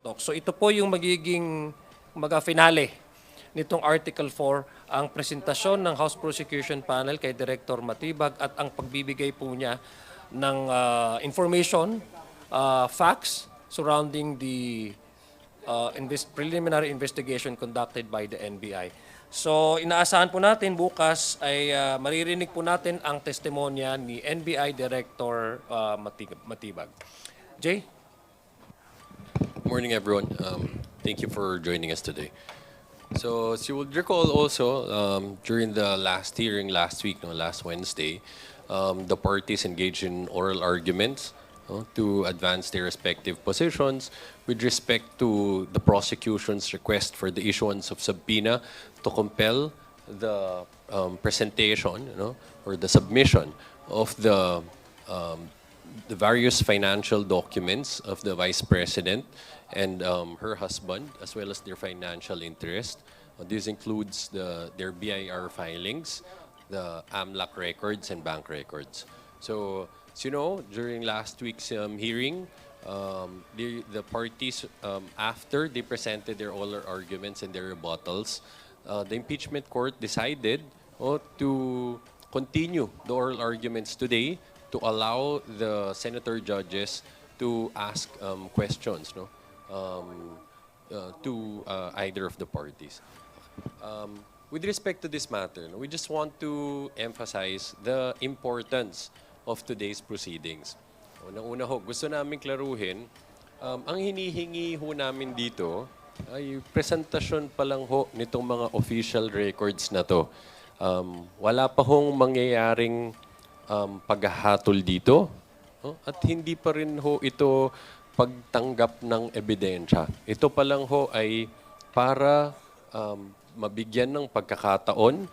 talk. So ito po yung magiging finale nitong Article 4, ang presentasyon ng House Prosecution Panel kay Director Matibag at ang pagbibigay po niya ng information, facts surrounding the preliminary investigation conducted by the NBI. So inaasahan po natin bukas ay maririnig po natin ang testimonya ni NBI Director Matibag. Jay? Morning, everyone. Thank you for joining us today. So, as you would recall also, during the last hearing last week, no, last Wednesday, the parties engaged in oral arguments to advance their respective positions with respect to the prosecution's request for the issuance of subpoena to compel the presentation, or the submission of the various financial documents of the Vice President and her husband, as well as their financial interest. This includes their BIR filings, the AMLAC records, and bank records. So, as you know, during last week's hearing, the parties, after they presented their oral arguments and their rebuttals, the impeachment court decided to continue the oral arguments today to allow the senator judges to ask questions to either of the parties. With respect to this matter, we just want to emphasize the importance of today's proceedings. Unang-una ho, gusto namin klaruhin, ang hinihingi ho namin dito ay presentasyon pa lang ho nitong mga official records na to. Wala pa hong mangyayaring paghahatol dito, at hindi pa rin ho ito pagtanggap ng ebidensya. Ito pa lang ho ay para mabigyan ng pagkakataon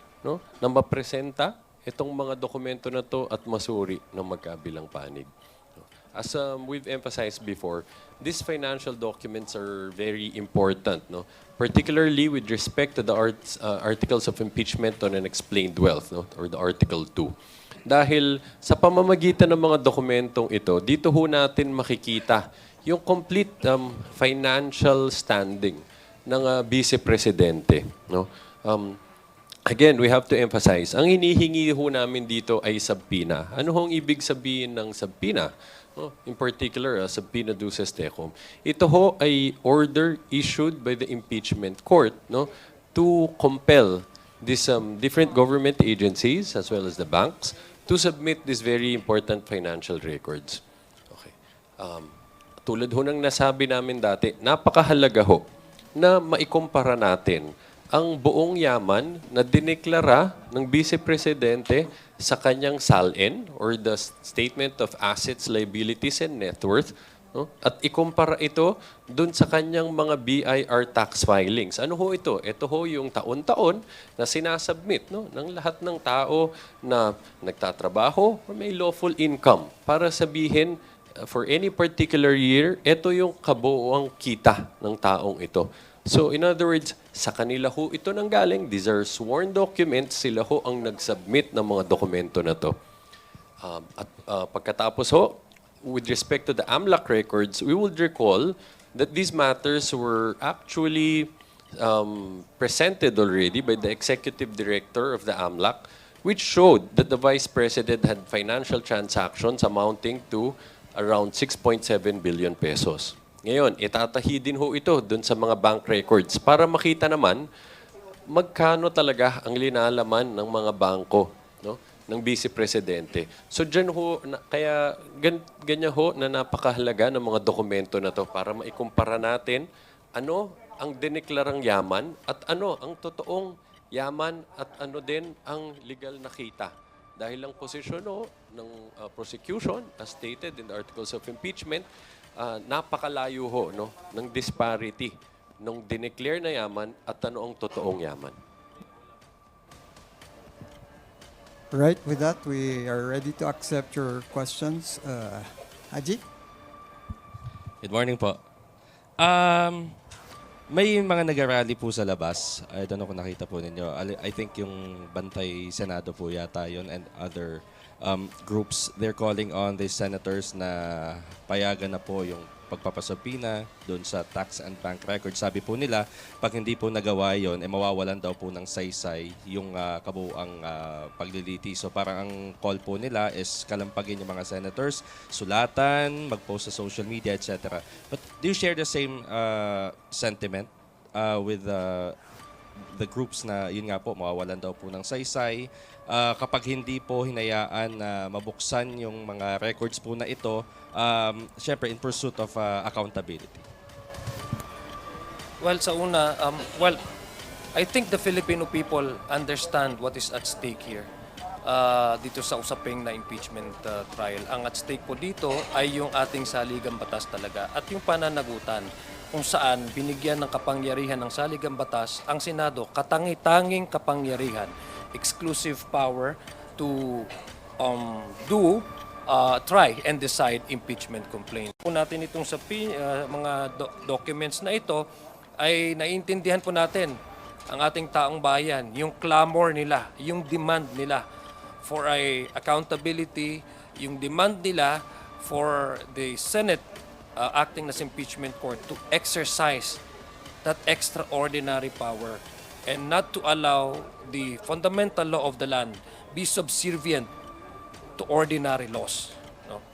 na mapresenta itong mga dokumento na to at masuri ng magkabilang panig. As we've emphasized before, these financial documents are very important, particularly with respect to the articles of impeachment on unexplained wealth, or the Article 2. Dahil sa pamamagitan ng mga dokumentong ito, dito ho natin makikita yung complete financial standing ng Vice Presidente. Again, we have to emphasize, ang hinihingi ho namin dito ay subpoena. Ano hong ibig sabihin ng subpoena? In particular, subpoena duces tecum. Ito ho ay order issued by the impeachment court to compel these different government agencies as well as the banks to submit these very important financial records. Okay. Tulad ho ng nasabi namin dati, napakahalaga ho na maikumpara natin ang buong yaman na dineklara ng Vice Presidente sa kanyang SALN, or the Statement of Assets, Liabilities, and Net Worth, at ikumpara ito dun sa kanyang mga BIR tax filings. Ano ho ito? Ito ho yung taon-taon na sinasubmit ng lahat ng tao na nagtatrabaho or may lawful income para sabihin for any particular year, ito yung kabuuang kita ng taong ito. So in other words, sa kanila ho ito nanggaling. These are sworn documents. Sila ho ang nag-submit ng mga dokumento na to. At pagkatapos ho, with respect to the AMLAC records, we would recall that these matters were actually presented already by the executive director of the AMLAC, which showed that the Vice President had financial transactions amounting to around 6.7 billion pesos. Ngayon, itatahi din ho ito dun sa mga bank records para makita naman magkano talaga ang linalaman ng mga bangko ng Vice Presidente. So dyan ho, kaya ganyan ho na napakahalaga ng mga dokumento na to para maikumpara natin ano ang dineklarang yaman at ano ang totoong yaman at ano din ang legal na kita. Dahil ang posisyon ng prosecution, as stated in the articles of impeachment, napakalayo ho ng disparity nung dineclare na yaman at ano ang totoong yaman. Right, with that, we are ready to accept your questions. Haji? Good morning po. May mga nag-rally po sa labas. I don't know kung nakita po ninyo. I think yung Bantay Senado po yata yun and other groups. They're calling on the senators na payagan na po yung pagpapasubpina doon sa tax and bank record. Sabi po nila, pag hindi po nagawa yon, mawawalan daw po ng saysay yung kabuuang pagliliti. So parang ang call po nila is kalampagin yung mga senators, sulatan, mag-post sa social media, etc. But do you share the same sentiment with the groups na yun nga po, mawawalan daw po ng saysay? Kapag hindi po hinayaan na mabuksan yung mga records po na ito, syempre in pursuit of accountability. Well, sa una, I think the Filipino people understand what is at stake here. Dito sa usaping na impeachment trial. Ang at stake po dito ay yung ating saligang batas talaga at yung pananagutan kung saan binigyan ng kapangyarihan ng saligang batas ang Senado, katangi-tanging kapangyarihan, exclusive power to try and decide impeachment complaint. Kung natin itong sa mga documents na ito, ay naiintindihan po natin ang ating taong bayan, yung clamor nila, yung demand nila for accountability, yung demand nila for the Senate acting as impeachment court to exercise that extraordinary power and not to allow the fundamental law of the land be subservient to ordinary laws. No?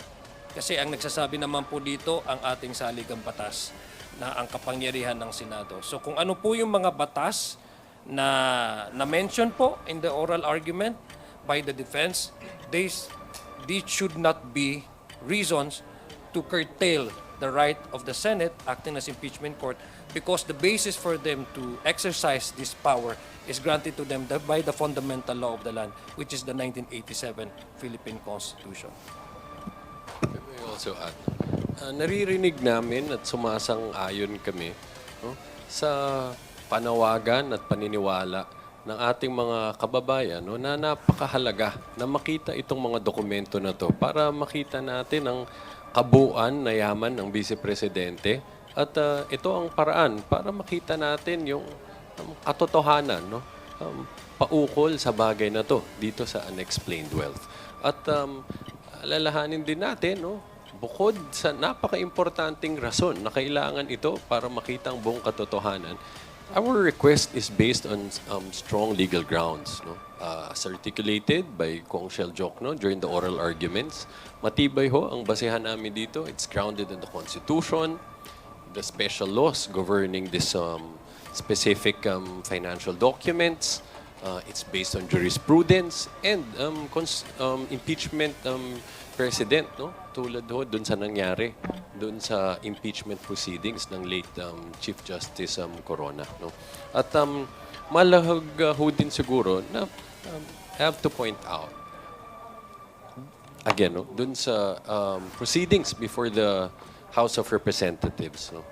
Kasi ang nagsasabi naman po dito ang ating saligang batas na ang kapangyarihan ng Senado. So kung ano po yung mga batas na mention po in the oral argument by the defense, these should not be reasons to curtail the right of the Senate acting as impeachment court because the basis for them to exercise this power is granted to them by the fundamental law of the land, which is the 1987 Philippine Constitution. Let me also add, naririnig namin at sumasang-ayon kami, no, sa panawagan at paniniwala ng ating mga kababayan, no, na napakahalaga na makita itong mga dokumento na to para makita natin ang kabuuan na yaman ng Vice Presidente at ito ang paraan para makita natin yung katotohanan, no, paukol sa bagay na to dito sa unexplained wealth. At alalahanin din natin, no, bukod sa napaka-importanting rason na kailangan ito para makita ang buong katotohanan, our request is based on strong legal grounds, no? As articulated by Kong Shell Jokno during the oral arguments. Matibay ho ang basehan namin dito. It's grounded in the Constitution, the special laws governing this specific financial documents. It's based on jurisprudence and impeachment precedent, no? Tulad ho dun sa nangyari dun sa impeachment proceedings ng late Chief Justice Corona, no? At malahag ho din siguro na I have to point out again, no, dun sa proceedings before the House of Representatives, no,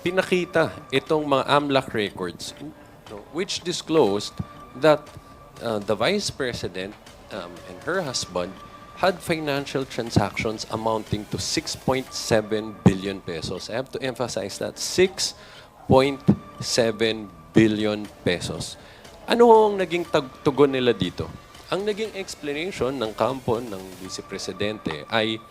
pinakita itong mga AMLAC records, no, which disclosed that the Vice President and her husband had financial transactions amounting to 6.7 billion pesos. I have to emphasize that, 6.7 billion pesos. Ano ang naging tugon nila dito? Ang naging explanation ng kampo ng Vice Presidente ay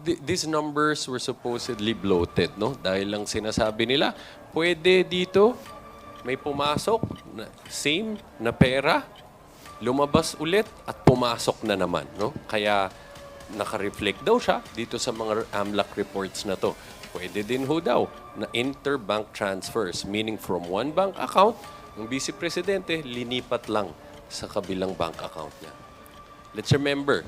these numbers were supposedly bloated, no? Dahil lang sinasabi nila, pwede dito may pumasok na same na pera, lumabas ulit at pumasok na naman, no? Kaya naka-reflect daw siya dito sa mga AMLAC reports na to. Pwede din ho daw na interbank transfers, meaning from one bank account, ng Vice Presidente linipat lang sa kabilang bank account niya. Let's remember,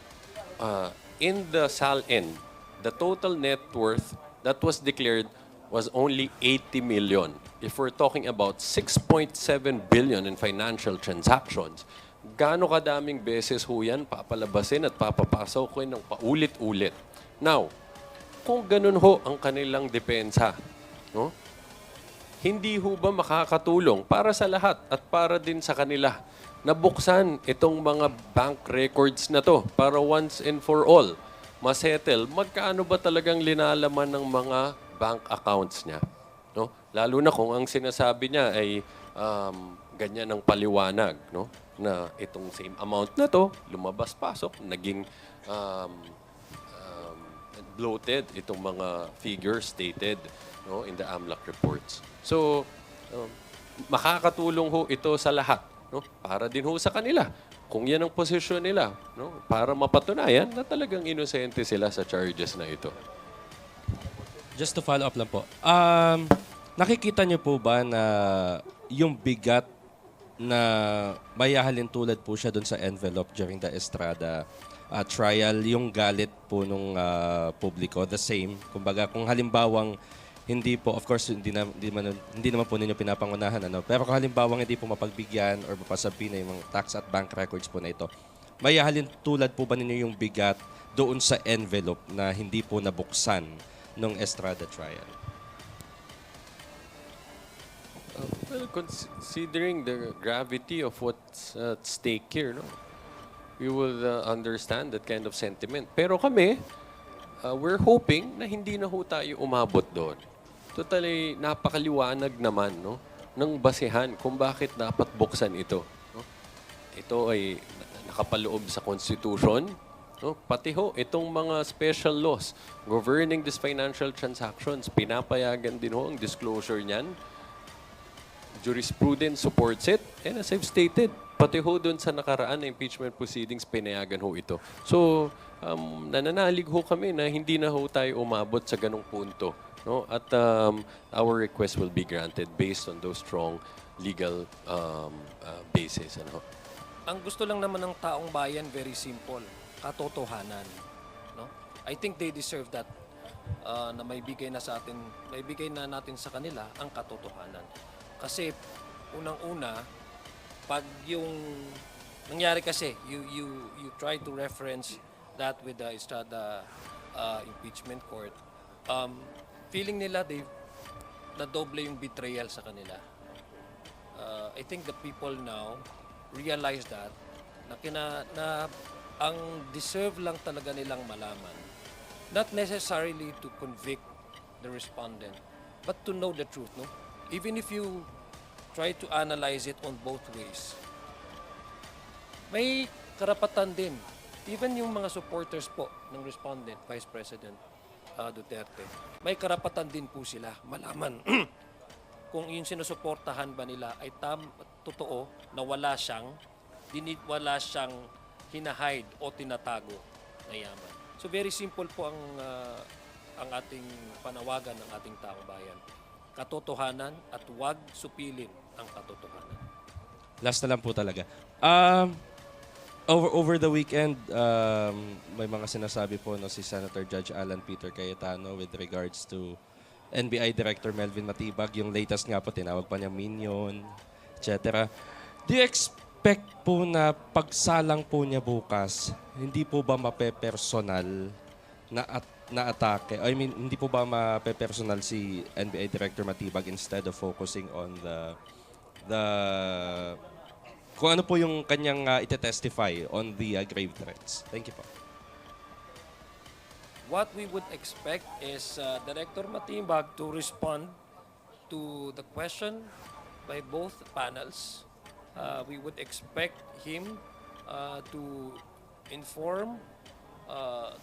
in the SALN, the total net worth that was declared was only 80 million. If we're talking about 6.7 billion in financial transactions, gaano kadaming beses ho yan papalabasin at papapasok ko ng paulit-ulit. Now, kung ganun ho ang kanilang depensa, no? Hindi ho ba makakatulong para sa lahat at para din sa kanila na buksan itong mga bank records na to para once and for all masettle magkaano ba talagang linalaman ng mga bank accounts niya, no? Lalo na kung ang sinasabi niya ay ganyan ang paliwanag, no? Na itong same amount na to lumabas-pasok naging bloated itong mga figures stated, no, in the AMLAC reports. So, makakatulong ho ito sa lahat, no, para din ho sa kanila. Kung yan ang posisyon nila, no, para mapatunayan na talagang inosente sila sa charges na ito. Just to follow up lang po. Nakikita niyo po ba na yung bigat na mayahalin tulad po siya doon sa envelope during the Estrada trial, yung galit po nung publiko, the same. Kumbaga, kung halimbawang hindi po, of course, hindi naman po ninyo pinapangunahan, ano? Pero kung halimbawang hindi po mapagbigyan or mapasabi na yung mga tax at bank records po na ito, mayahalin tulad po ba ninyo yung bigat doon sa envelope na hindi po nabuksan nung Estrada trial? Well, considering the gravity of what's at stake here, no, we will understand that kind of sentiment. Pero kami, we're hoping na hindi na ho tayo umabot doon. Totally, napakaliwanag naman, no, ng basehan kung bakit dapat buksan ito. No? Ito ay nakapaloob sa Constitution. No? Pati ho, itong mga special laws governing these financial transactions, pinapayagan din ho ang disclosure niyan. Jurisprudence supports it. And as I've stated, pati ho doon sa nakaraan na impeachment proceedings, pinayagan ho ito. So, nananalig ho kami na hindi na ho tayo umabot sa ganong punto. No? At our request will be granted based on those strong legal basis. Ano? Ang gusto lang naman ng taong bayan, very simple, katotohanan. No? I think they deserve that na may bigay na sa atin, may bigay na natin sa kanila ang katotohanan. Kasi unang-una, pag yung nangyari kasi, you try to reference that with the Estrada impeachment court, feeling nila na doble yung betrayal sa kanila. I think the people now realize that na ang deserve lang talaga nilang malaman, not necessarily to convict the respondent, but to know the truth, no? Even if you try to analyze it on both ways, may karapatan din. Even yung mga supporters po ng respondent, Vice President Duterte, may karapatan din po sila malaman kung yung sinusuportahan ba nila ay totoo na wala siyang hinahide o tinatago na yaman. So very simple po ang ating panawagan ng ating taong bayan. Katotohanan at huwag supilin ang katotohanan. Last na lang po talaga. Over the weekend, may mga sinasabi po si Senator Judge Alan Peter Cayetano with regards to NBI Director Melvin Matibag. Yung latest nga po, tinawag pa niya minion, etc. Do you expect po na pagsalang po niya bukas, hindi po ba mapepersonal na atake? I mean, hindi po ba mapepersonal si NBI Director Matibag instead of focusing on the kung ano po yung kanyang ite-testify on the grave threats? Thank you po. What we would expect is Director Matibag to respond to the question by both panels. We would expect him to inform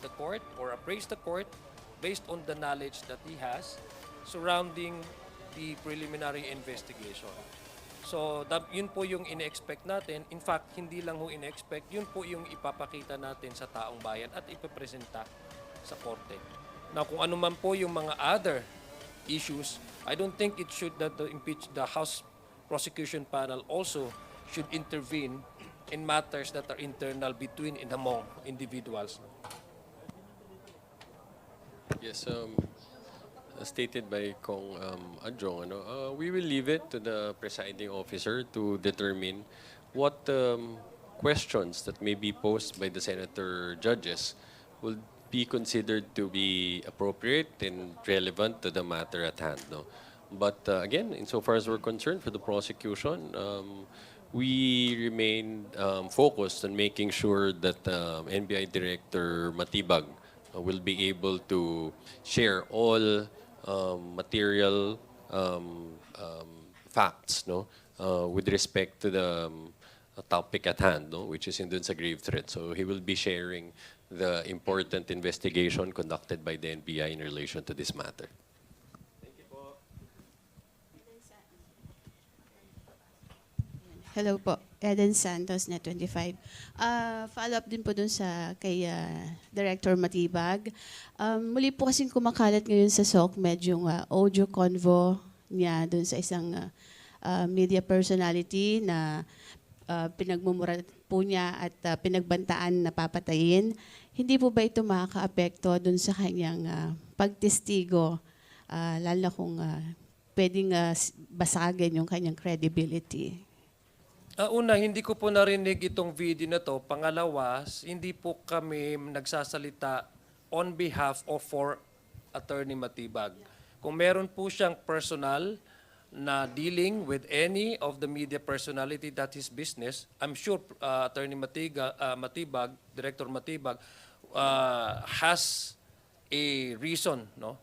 the court or appraise the court based on the knowledge that he has surrounding the preliminary investigation. So, yun po yung ine-expect natin. In fact, hindi lang ho ine-expect, yun po yung ipapakita natin sa taong bayan at ipapresenta sa korte. Now, kung ano man po yung mga other issues, I don't think it should that the House Prosecution Panel also should intervene in matters that are internal between and among individuals. Yes, as stated by Kong Adjong, we will leave it to the presiding officer to determine what questions that may be posed by the senator judges will be considered to be appropriate and relevant to the matter at hand. No? But again, insofar as we're concerned for the prosecution, we remain focused on making sure that NBI Director Matibag will be able to share all material facts, no, with respect to the topic at hand, no, which is in dun sa grave threat. So he will be sharing the important investigation conducted by the NBI in relation to this matter. Hello po, Eden Santos, Net25. Follow up din po dun sa kay Director Matibag. Muli po kasing kumakalat ngayon sa SOCMED yung audio convo niya dun sa isang media personality na pinagmumura po niya at pinagbantaan na papatayin. Hindi po ba ito makaka-apekto dun sa kanyang pagtestigo, lalo na kung pwedeng basagin yung kanyang credibility? Una, hindi ko po narinig itong video na to. Pangalawa, hindi po kami nagsasalita on behalf of for Attorney Matibag. Kung meron po siyang personal na dealing with any of the media personality, that is business, I'm sure Attorney Matibag, Director Matibag, has a reason, no?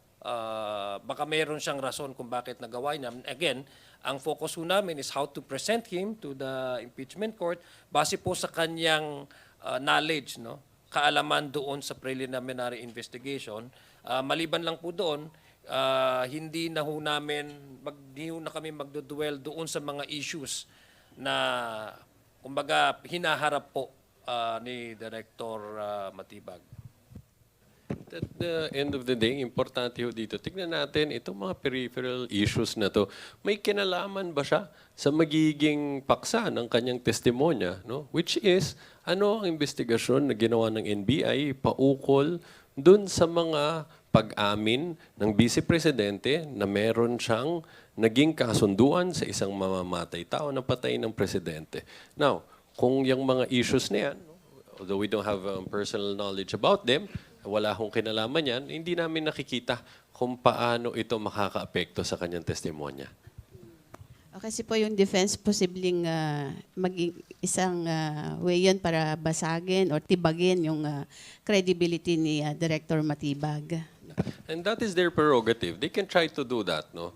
Baka meron siyang rason kung bakit nagawa niya. Again, ang focus po namin is how to present him to the impeachment court base po sa kanyang knowledge, no? Kaalaman doon sa preliminary investigation. Maliban lang po doon, hindi na kami magdo-dwell doon sa mga issues na kumbaga hinaharap po ni Director Matibag. At the end of the day, importante ho dito, tignan natin itong mga peripheral issues na to. May kinalaman ba siya sa magiging paksa ng kanyang testimonya? No? Which is, ano ang investigasyon na ginawa ng NBI paukol dun sa mga pag-amin ng Vice Presidente na meron siyang naging kasunduan sa isang mamamatay tao na patay ng Presidente. Now, kung yung mga issues na yan, although we don't have personal knowledge about them, wala akong kinalaman yan, hindi namin nakikita kung paano ito makakaapekto sa kanyang testimonya. Kasi po yung defense posibleng maging isang way yun para basagin or tibagin yung credibility ni Director Matibag. And that is their prerogative. They can try to do that, no?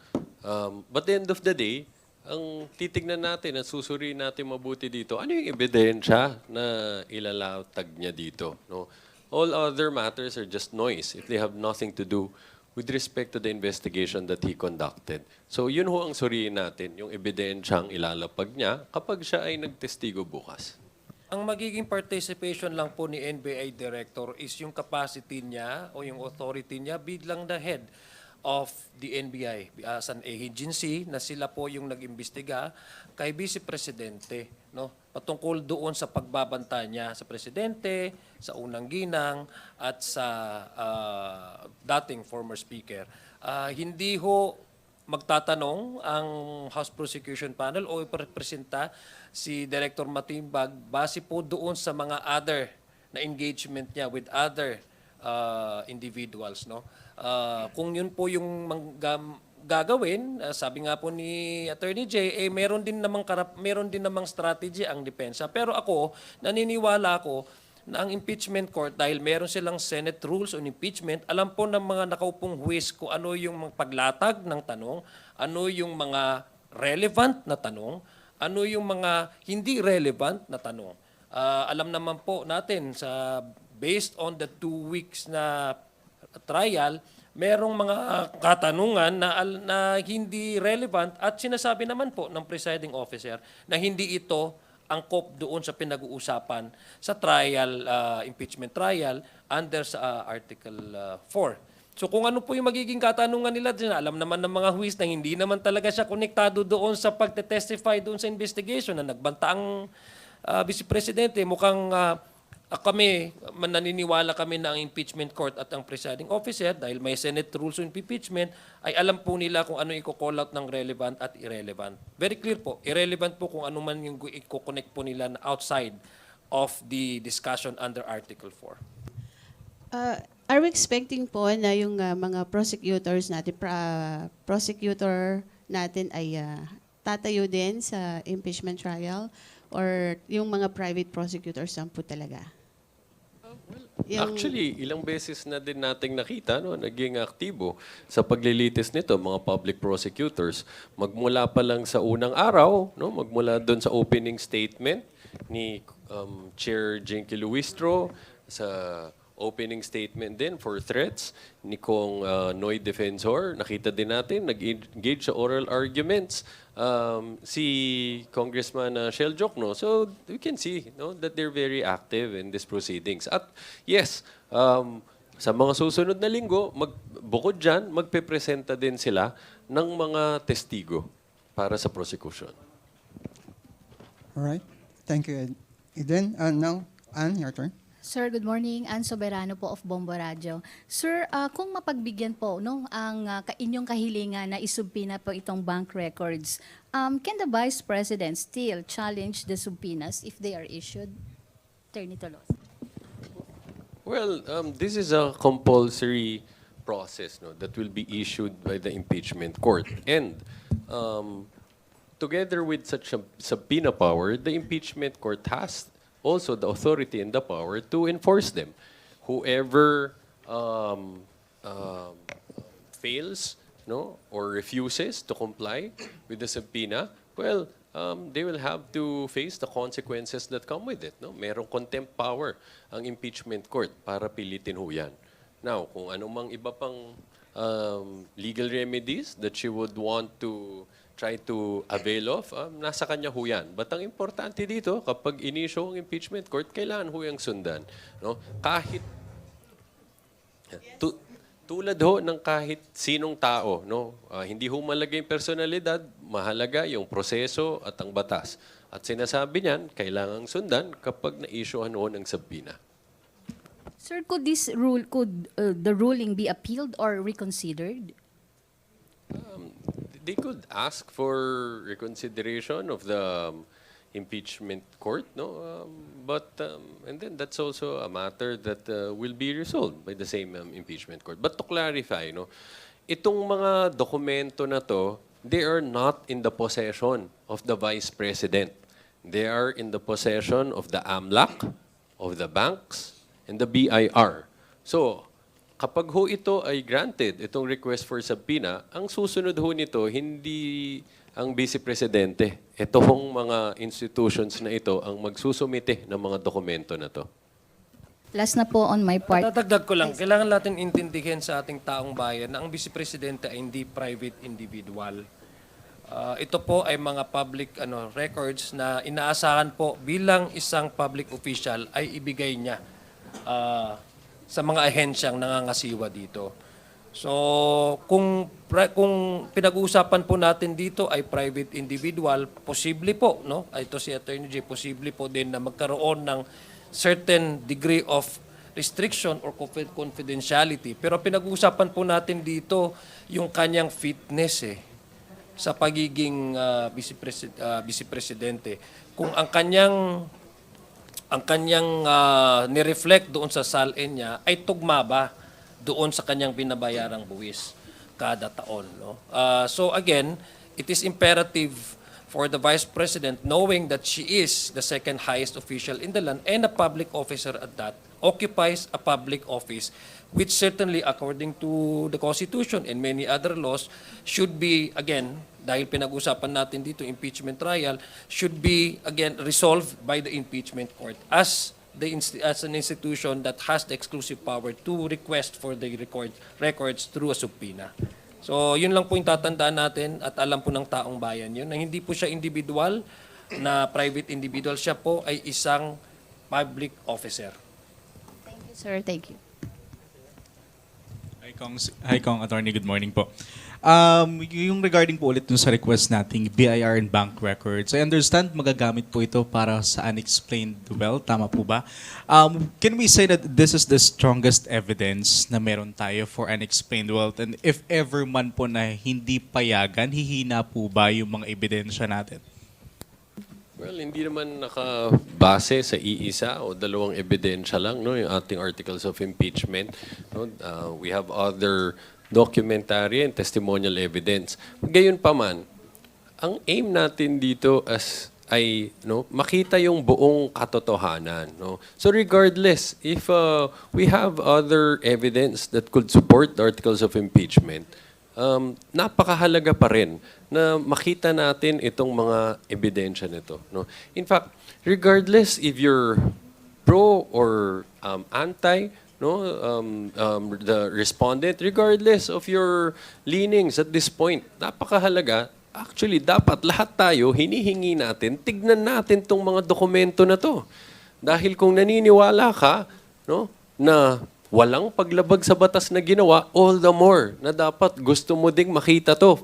But at the end of the day, ang titignan natin at susuriin natin mabuti dito, ano yung ebidensya na ilalatag niya dito, no? All other matters are just noise if they have nothing to do with respect to the investigation that he conducted. So yun ho ang suriin natin, yung ebidensyang ilalapag niya kapag siya ay nagtestigo bukas. Ang magiging participation lang po ni NBI Director is yung capacity niya o yung authority niya bilang the head of the NBI as an agency na sila po yung nag-imbestiga kay Vice Presidente, no? Patungkol doon sa pagbabanta niya sa Presidente, sa unang ginang at sa dating former Speaker. Hindi ho magtatanong ang House Prosecution Panel o iprepresenta si Director Matibag base po doon sa mga other na engagement niya with other individuals, no? Kung yun po yung gagawin, sabi nga po ni Attorney J, meron din namang strategy ang depensa. Pero ako, naniniwala ako na ang impeachment court, dahil meron silang Senate rules on impeachment, alam po ng mga nakaupong huwis kung ano yung mga paglatag ng tanong, ano yung mga relevant na tanong, ano yung mga hindi relevant na tanong. Alam naman po natin based on the 2 weeks na trial, merong mga katanungan na hindi relevant at sinasabi naman po ng presiding officer na hindi ito angkop doon sa pinag-uusapan sa trial, impeachment trial under sa Article 4. So kung ano po yung magiging katanungan nila dyan, alam naman ng mga huwis na hindi naman talaga siya konektado doon sa pagte-testify doon sa investigation na nagbanta ang Vice Presidente, mukhang kami, naniniwala kami na ang impeachment court at ang presiding officer, dahil may Senate rules on impeachment, ay alam po nila kung ano i-call out ng relevant at irrelevant. Very clear po, irrelevant po kung ano man yung i-connect po nila na outside of the discussion under Article 4. Are we expecting po na yung mga prosecutors natin, prosecutor natin ay tatayo din sa impeachment trial? Or yung mga private prosecutors lang po talaga? Actually, ilang beses na din nating nakita, no, naging aktibo sa paglilitis nito, mga public prosecutors. Magmula pa lang sa unang araw, no, magmula doon sa opening statement ni Chair Jinky Luistro, sa opening statement din for threats ni Kong Noy Defensor. Nakita din natin, nag-engage sa oral arguments si Congressman Shell Jokno. So we can see that they're very active in these proceedings. At yes, sa mga susunod na linggo, bukod dyan, magpepresenta din sila ng mga testigo para sa prosecution. All right. Thank you, Eden. Now, Anne, your turn. Sir, good morning. Ann Soberano po of Bombo Radio. Sir, kung mapagbigyan po ang inyong kahilingan na isubpina po itong bank records, can the Vice President still challenge the subpoenas if they are issued? Attorney Tolosa. Well, this is a compulsory process that will be issued by the impeachment court. And together with such a subpoena power, the impeachment court has also the authority and the power to enforce them. Whoever fails or refuses to comply with the subpoena, well, they will have to face the consequences that come with it. Merong contempt power ang impeachment court para pilitin ho yan. Now, kung anumang iba pang legal remedies that she would want to try to avail of, nasa kanya ho yan. But ang importante dito, kapag inisyo ang impeachment court, kailangan ho yung sundan. Kahit, tulad ho ng kahit sinong tao, hindi ho malaga yung personalidad, mahalaga yung proseso at ang batas. At sinasabi niyan, kailangang sundan kapag na-issuehan ho ng subpoena. Sir, could the ruling be appealed or reconsidered? They could ask for reconsideration of the impeachment court, but and then that's also a matter that will be resolved by the same impeachment court. But to clarify, itong mga dokumento na to, they are not in the possession of the Vice President. They are in the possession of the AMLAC, of the banks, and the BIR. So, kapag ho ito ay granted, itong request for subpoena, ang susunod ho nito, hindi ang Vice Presidente. Ito hong mga institutions na ito ang magsusumite ng mga dokumento na to. Last na po on my part. Tatagdag ko lang, kailangan natin intindihin sa ating taong bayan na ang Vice Presidente ay hindi private individual. Ito po ay mga public records na inaasahan po bilang isang public official ay ibigay niya sa mga ahensyang nangangasiwa dito. So, kung pinag-uusapan po natin dito ay private individual, posible po, ito si Attorney J, posible po din na magkaroon ng certain degree of restriction or confidentiality. Pero pinag-uusapan po natin dito yung kanyang fitness sa pagiging Vice Presidente. Kung ang kanyang nireflect doon sa salin niya ay tugma ba doon sa kanyang binabayarang buwis kada taon. So again, it is imperative for the Vice President, knowing that she is the second highest official in the land and a public officer at that, occupies a public office which certainly according to the Constitution and many other laws should be, again, dahil pinag-usapan natin dito, impeachment trial, should be, again, resolved by the impeachment court as an institution that has the exclusive power to request for the records through a subpoena. So, yun lang po yung tatandaan natin at alam po ng taong bayan yun, na hindi po siya individual, na private individual, siya po ay isang public officer. Thank you, sir. Thank you. Hi, Kong Attorney. Good morning po. Yung regarding po ulit dun sa request nating BIR and bank records, I understand magagamit po ito para sa unexplained wealth. Tama po ba? Can we say that this is the strongest evidence na meron tayo for unexplained wealth? And if ever man po na hindi payagan, hihina po ba yung mga ebidensya natin? Well, hindi naman nakabase sa iisa o dalawang ebidensya lang, yung ating articles of impeachment. We have other documentary and testimonial evidence. Gayunpaman, ang aim natin dito ay makita yung buong katotohanan. So regardless, if we have other evidence that could support the articles of impeachment, napakahalaga pa rin na makita natin itong mga ebidensya nito. In fact, regardless if you're pro or anti, no, the respondent, regardless of your leanings at this point. Napakahalaga. Actually, dapat lahat tayo, hinihingi natin, tignan natin tong mga dokumento na to. Dahil kung naniniwala ka, no, na walang paglabag sa batas na ginawa, all the more na dapat gusto mo ding makita to.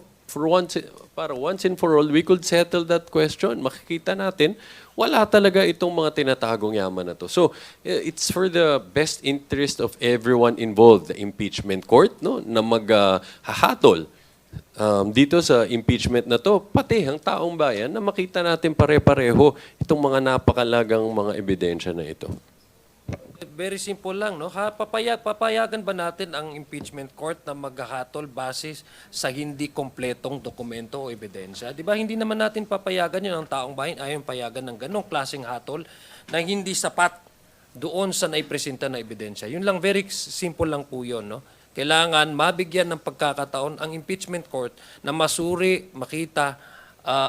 Para once and for all, we could settle that question. Makikita natin, wala talaga itong mga tinatagong yaman na to. So, it's for the best interest of everyone involved, the impeachment court, no, na maghahatol dito sa impeachment na to, pati ang taong bayan na makita natin pare-pareho itong mga napakalagang mga ebidensya na ito. Very simple lang, no? Papayagan ba natin ang impeachment court na maghahatol basis sa hindi kompletong dokumento o ebidensya? Di ba hindi naman natin papayagan yun, ang taong bayan ayaw payagan ng ganong klaseng hatol na hindi sapat doon sa naipresenta na ebidensya. Yun lang, very simple lang po yun, no? Kailangan mabigyan ng pagkakataon ang impeachment court na masuri, makita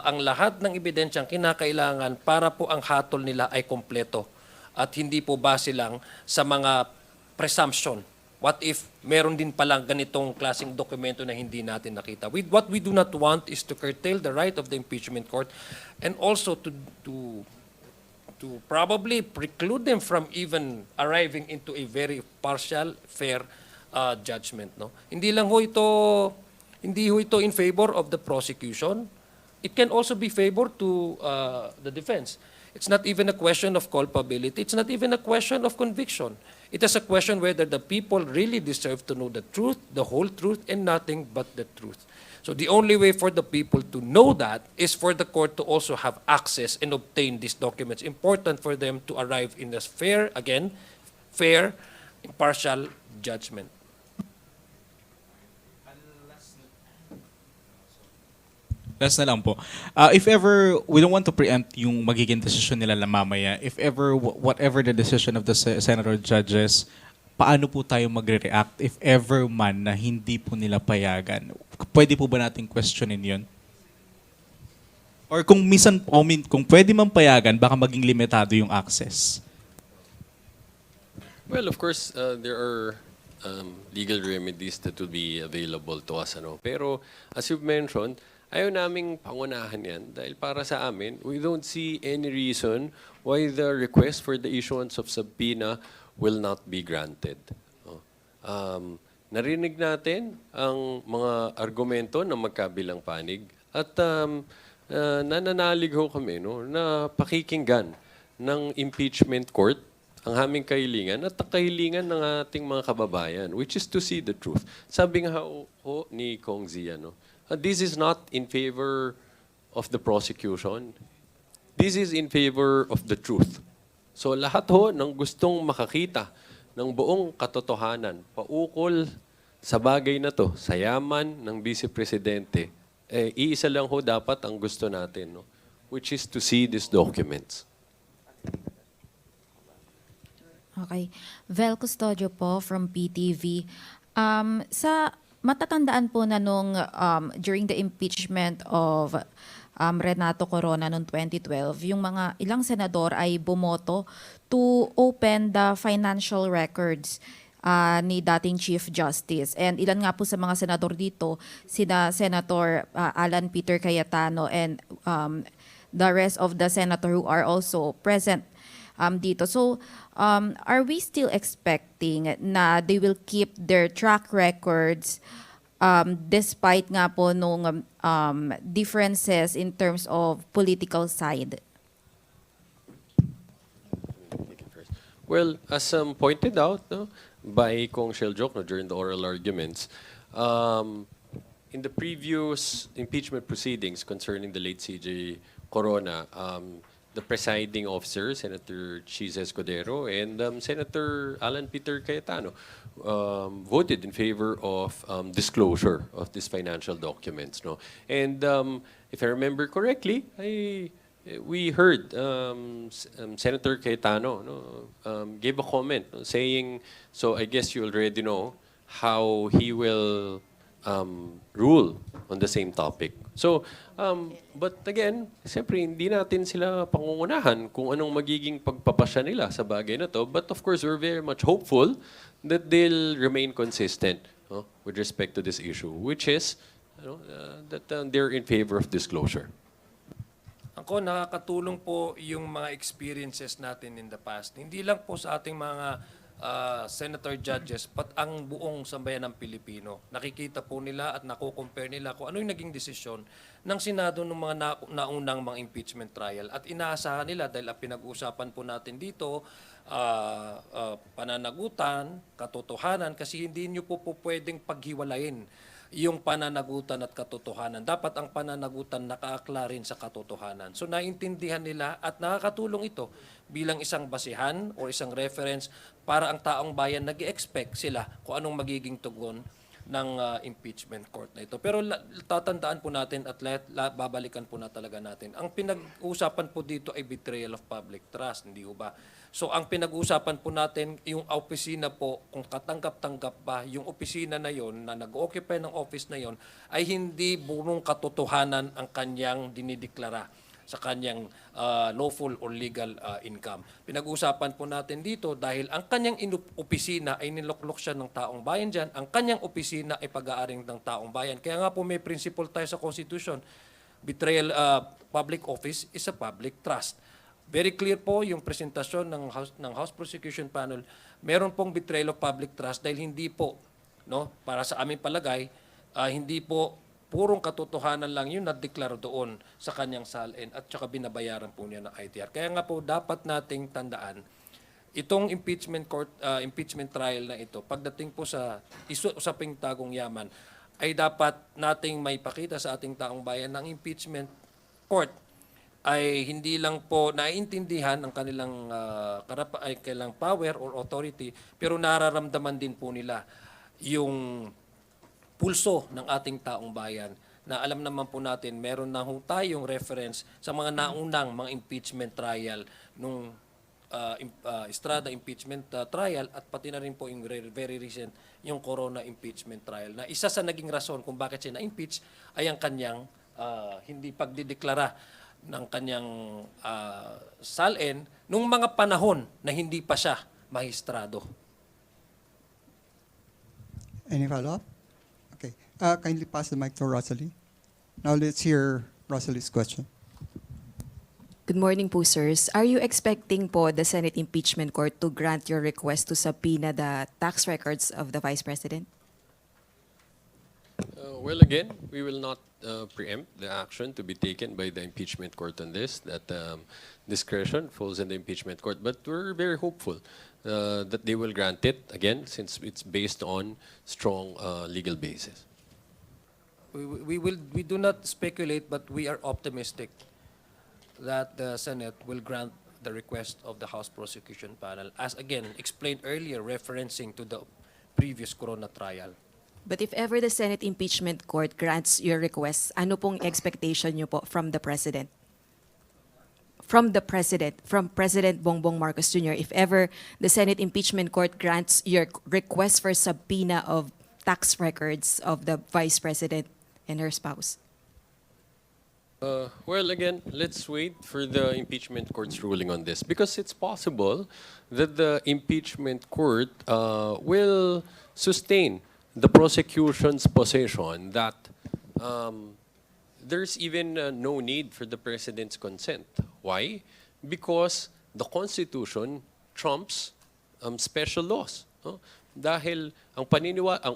ang lahat ng ebidensyang kinakailangan para po ang hatol nila ay kompleto at hindi po base lang sa mga presumption. What if meron din palang ganitong klaseng dokumento na hindi natin nakita? What we do not want is to curtail the right of the impeachment court and also to probably preclude them from even arriving into a very partial, fair judgment. No? Hindi ho ito in favor of the prosecution. It can also be favor to the defense. It's not even a question of culpability. It's not even a question of conviction. It is a question whether the people really deserve to know the truth, the whole truth, and nothing but the truth. So the only way for the people to know that is for the court to also have access and obtain these documents. Important for them to arrive in a fair, impartial judgment. Last na lang po. If ever, we don't want to preempt yung magiging desisyon nila na mamaya. If ever, whatever the decision of the senator judges, paano po tayo magre-react if ever man na hindi po nila payagan? Pwede po ba natin questionin yun? Or kung minsan, kung pwede man payagan, baka maging limitado yung access. Well, of course, there are legal remedies that will be available to us. Ano? Pero, as you've mentioned, ayaw naming pangunahan yan dahil para sa amin, we don't see any reason why the request for the issuance of subpoena will not be granted. Narinig natin ang mga argumento ng magkabilang panig at nananalig ho kami na pakikinggan ng impeachment court ang aming kahilingan at ang kahilingan ng ating mga kababayan, which is to see the truth. Sabi nga ho ni Kong Zia, this is not in favor of the prosecution. This is in favor of the truth. So lahat ho ng gustong makakita ng buong katotohanan, paukol sa bagay na to, sa yaman ng Vice Presidente, iisa lang ho dapat ang gusto natin, which is to see these documents. Okay. Vel Custodio po from PTV. Sa matatandaan po na nung during the impeachment of Renato Corona noong 2012, yung mga ilang senador ay bumoto to open the financial records ni dating Chief Justice. And ilan nga po sa mga senador dito, sina Senator Alan Peter Cayetano and the rest of the senator who are also present dito. So, are we still expecting na they will keep their track records despite nga po nung differences in terms of political side? Well, as pointed out by Kong Sheljok during the oral arguments, in the previous impeachment proceedings concerning the late CJ Corona, the presiding officer, Senator Chis Escudero, and Senator Alan Peter Cayetano voted in favor of disclosure of these financial documents. And if I remember correctly, we heard Senator Cayetano gave a comment saying, so I guess you already know how he will rule on the same topic. So, but again, siyempre, hindi natin sila pangungunahan kung anong magiging pagpapasya nila sa bagay na to. But of course, we're very much hopeful that they'll remain consistent with respect to this issue, which is that they're in favor of disclosure. Ako, nakakatulong po yung mga experiences natin in the past. Hindi lang po sa ating mga senator judges, but ang buong sambayan ng Pilipino. Nakikita po nila at nakukompare nila kung ano yung naging desisyon ng Senado ng mga naunang mga impeachment trial. At inaasahan nila dahil ang pinag-uusapan po natin dito, pananagutan, katotohanan, kasi hindi nyo po pwedeng paghiwalayin yung pananagutan at katotohanan. Dapat ang pananagutan nakaakla rin sa katotohanan. So naintindihan nila at nakakatulong ito bilang isang basihan o isang reference para ang taong bayan nag-expect sila kung anong magiging tugon ng impeachment court na ito. Pero tatandaan po natin at babalikan po na talaga natin. Ang pinag-uusapan po dito ay betrayal of public trust, hindi ho ba? So ang pinag-uusapan po natin, yung opisina po, kung katanggap-tanggap ba, yung opisina na yon na nag-occupy ng office na yon ay hindi burong katotohanan ang kanyang dinideklara sa kanyang lawful or legal income. Pinag-uusapan po natin dito dahil ang kanyang opisina ay niloklok siya ng taong bayan dyan, ang kanyang opisina ay pag-aaring ng taong bayan. Kaya nga po may principle tayo sa Constitution, betrayal public office is a public trust. Very clear po yung presentasyon ng House Prosecution Panel. Meron pong betrayal of public trust dahil hindi po, para sa aming palagay, hindi po purong katotohanan lang yun na-declare doon sa kanyang salin at saka binabayaran po niya ng ITR. Kaya nga po dapat nating tandaan itong impeachment trial na ito, pagdating po sa usaping tagong yaman, ay dapat nating maipakita sa ating taong bayan ng impeachment court ay hindi lang po naiintindihan ang kanilang kailang power or authority, pero nararamdaman din po nila yung pulso ng ating taong bayan na alam naman po natin meron na ho tayong reference sa mga naunang mga impeachment trial nung Estrada impeachment trial at pati na rin po yung very recent yung Corona impeachment trial na isa sa naging rason kung bakit siya na-impeach ay ang kanyang hindi pagdideklara ng kanyang salin nung mga panahon na hindi pa siya mahistrado. Any follow-up? Okay. Kindly pass the mic to Rosalie. Now let's hear Rosalie's question. Good morning po, sirs. Are you expecting po the Senate Impeachment Court to grant your request to subpoena the tax records of the Vice President? Well, again, we will not preempt the action to be taken by the impeachment court on this. That discretion falls in the impeachment court. But we're very hopeful that they will grant it, again, since it's based on strong legal basis. We do not speculate, but we are optimistic that the Senate will grant the request of the House Prosecution Panel, as again explained earlier, referencing to the previous Corona trial. But if ever the Senate Impeachment Court grants your request, ano pong expectation niyo po from the President? From President Bongbong Marcos Jr., if ever the Senate Impeachment Court grants your request for subpoena of tax records of the Vice President and her spouse? Well, again, let's wait for the impeachment court's ruling on this because it's possible that the impeachment court will sustain the prosecution's position that there's even no need for the president's consent. Why? Because the Constitution trumps special laws. No? Dahil ang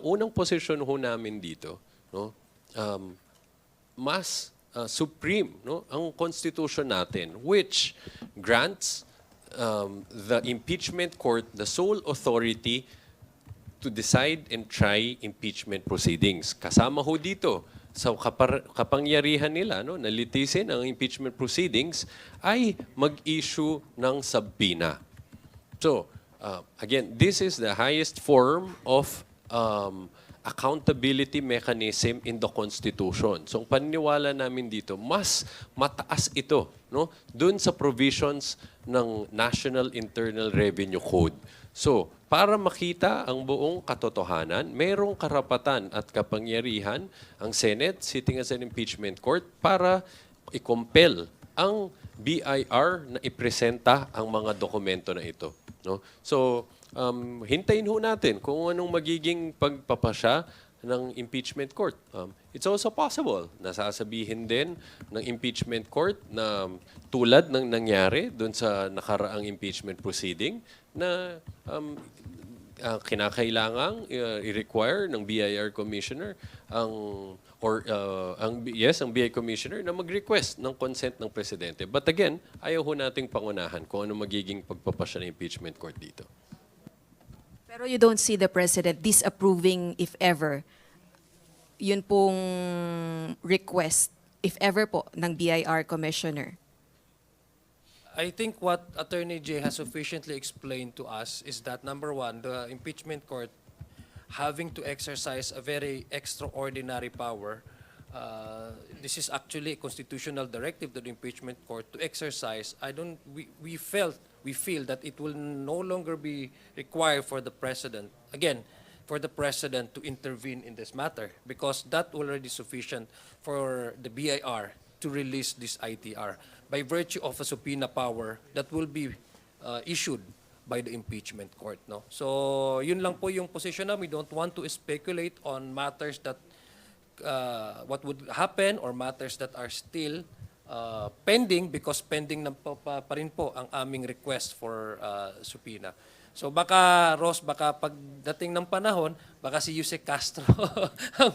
unang posisyon ho namin dito, mas supreme, ang Constitution natin, which grants the impeachment court the sole authority to decide and try impeachment proceedings. Kasama ho dito sa kapangyarihan nila na litisin ang impeachment proceedings ay mag-issue ng subpoena. So, again, this is the highest form of accountability mechanism in the Constitution. So, ang paniniwala namin dito, mas mataas ito dun sa provisions ng National Internal Revenue Code. So, para makita ang buong katotohanan, merong karapatan at kapangyarihan ang Senate sitting as an impeachment court para i-compel ang BIR na ipresenta ang mga dokumento na ito. No? So, hintayin ho natin kung anong magiging pagpapasya ng impeachment court. It's also possible na sasabihin din ng impeachment court na tulad ng nangyari doon sa nakaraang impeachment proceeding na kinakailangang i-require ng BIR commissioner ang BI commissioner na mag-request ng consent ng presidente. But again, ayaw ho nating pangunahan kung ano magiging pagpapasya ng impeachment court dito. Pero you don't see the president disapproving, if ever, yun pong request, if ever po, ng BIR commissioner? I think what Attorney Jay has sufficiently explained to us is that, number one, the impeachment court having to exercise a very extraordinary power. This is actually a constitutional directive to the impeachment court to exercise. We feel that it will no longer be required for the president, again, for the president to intervene in this matter, because that already sufficient for the BIR to release this ITR by virtue of a subpoena power that will be issued by the impeachment court. No? So yun lang po yung position na we don't want to speculate on matters that what would happen or matters that are still pending, because pending na pa rin po ang aming request for subpoena. So baka, Ross, baka pagdating ng panahon, baka si Yusek Castro ang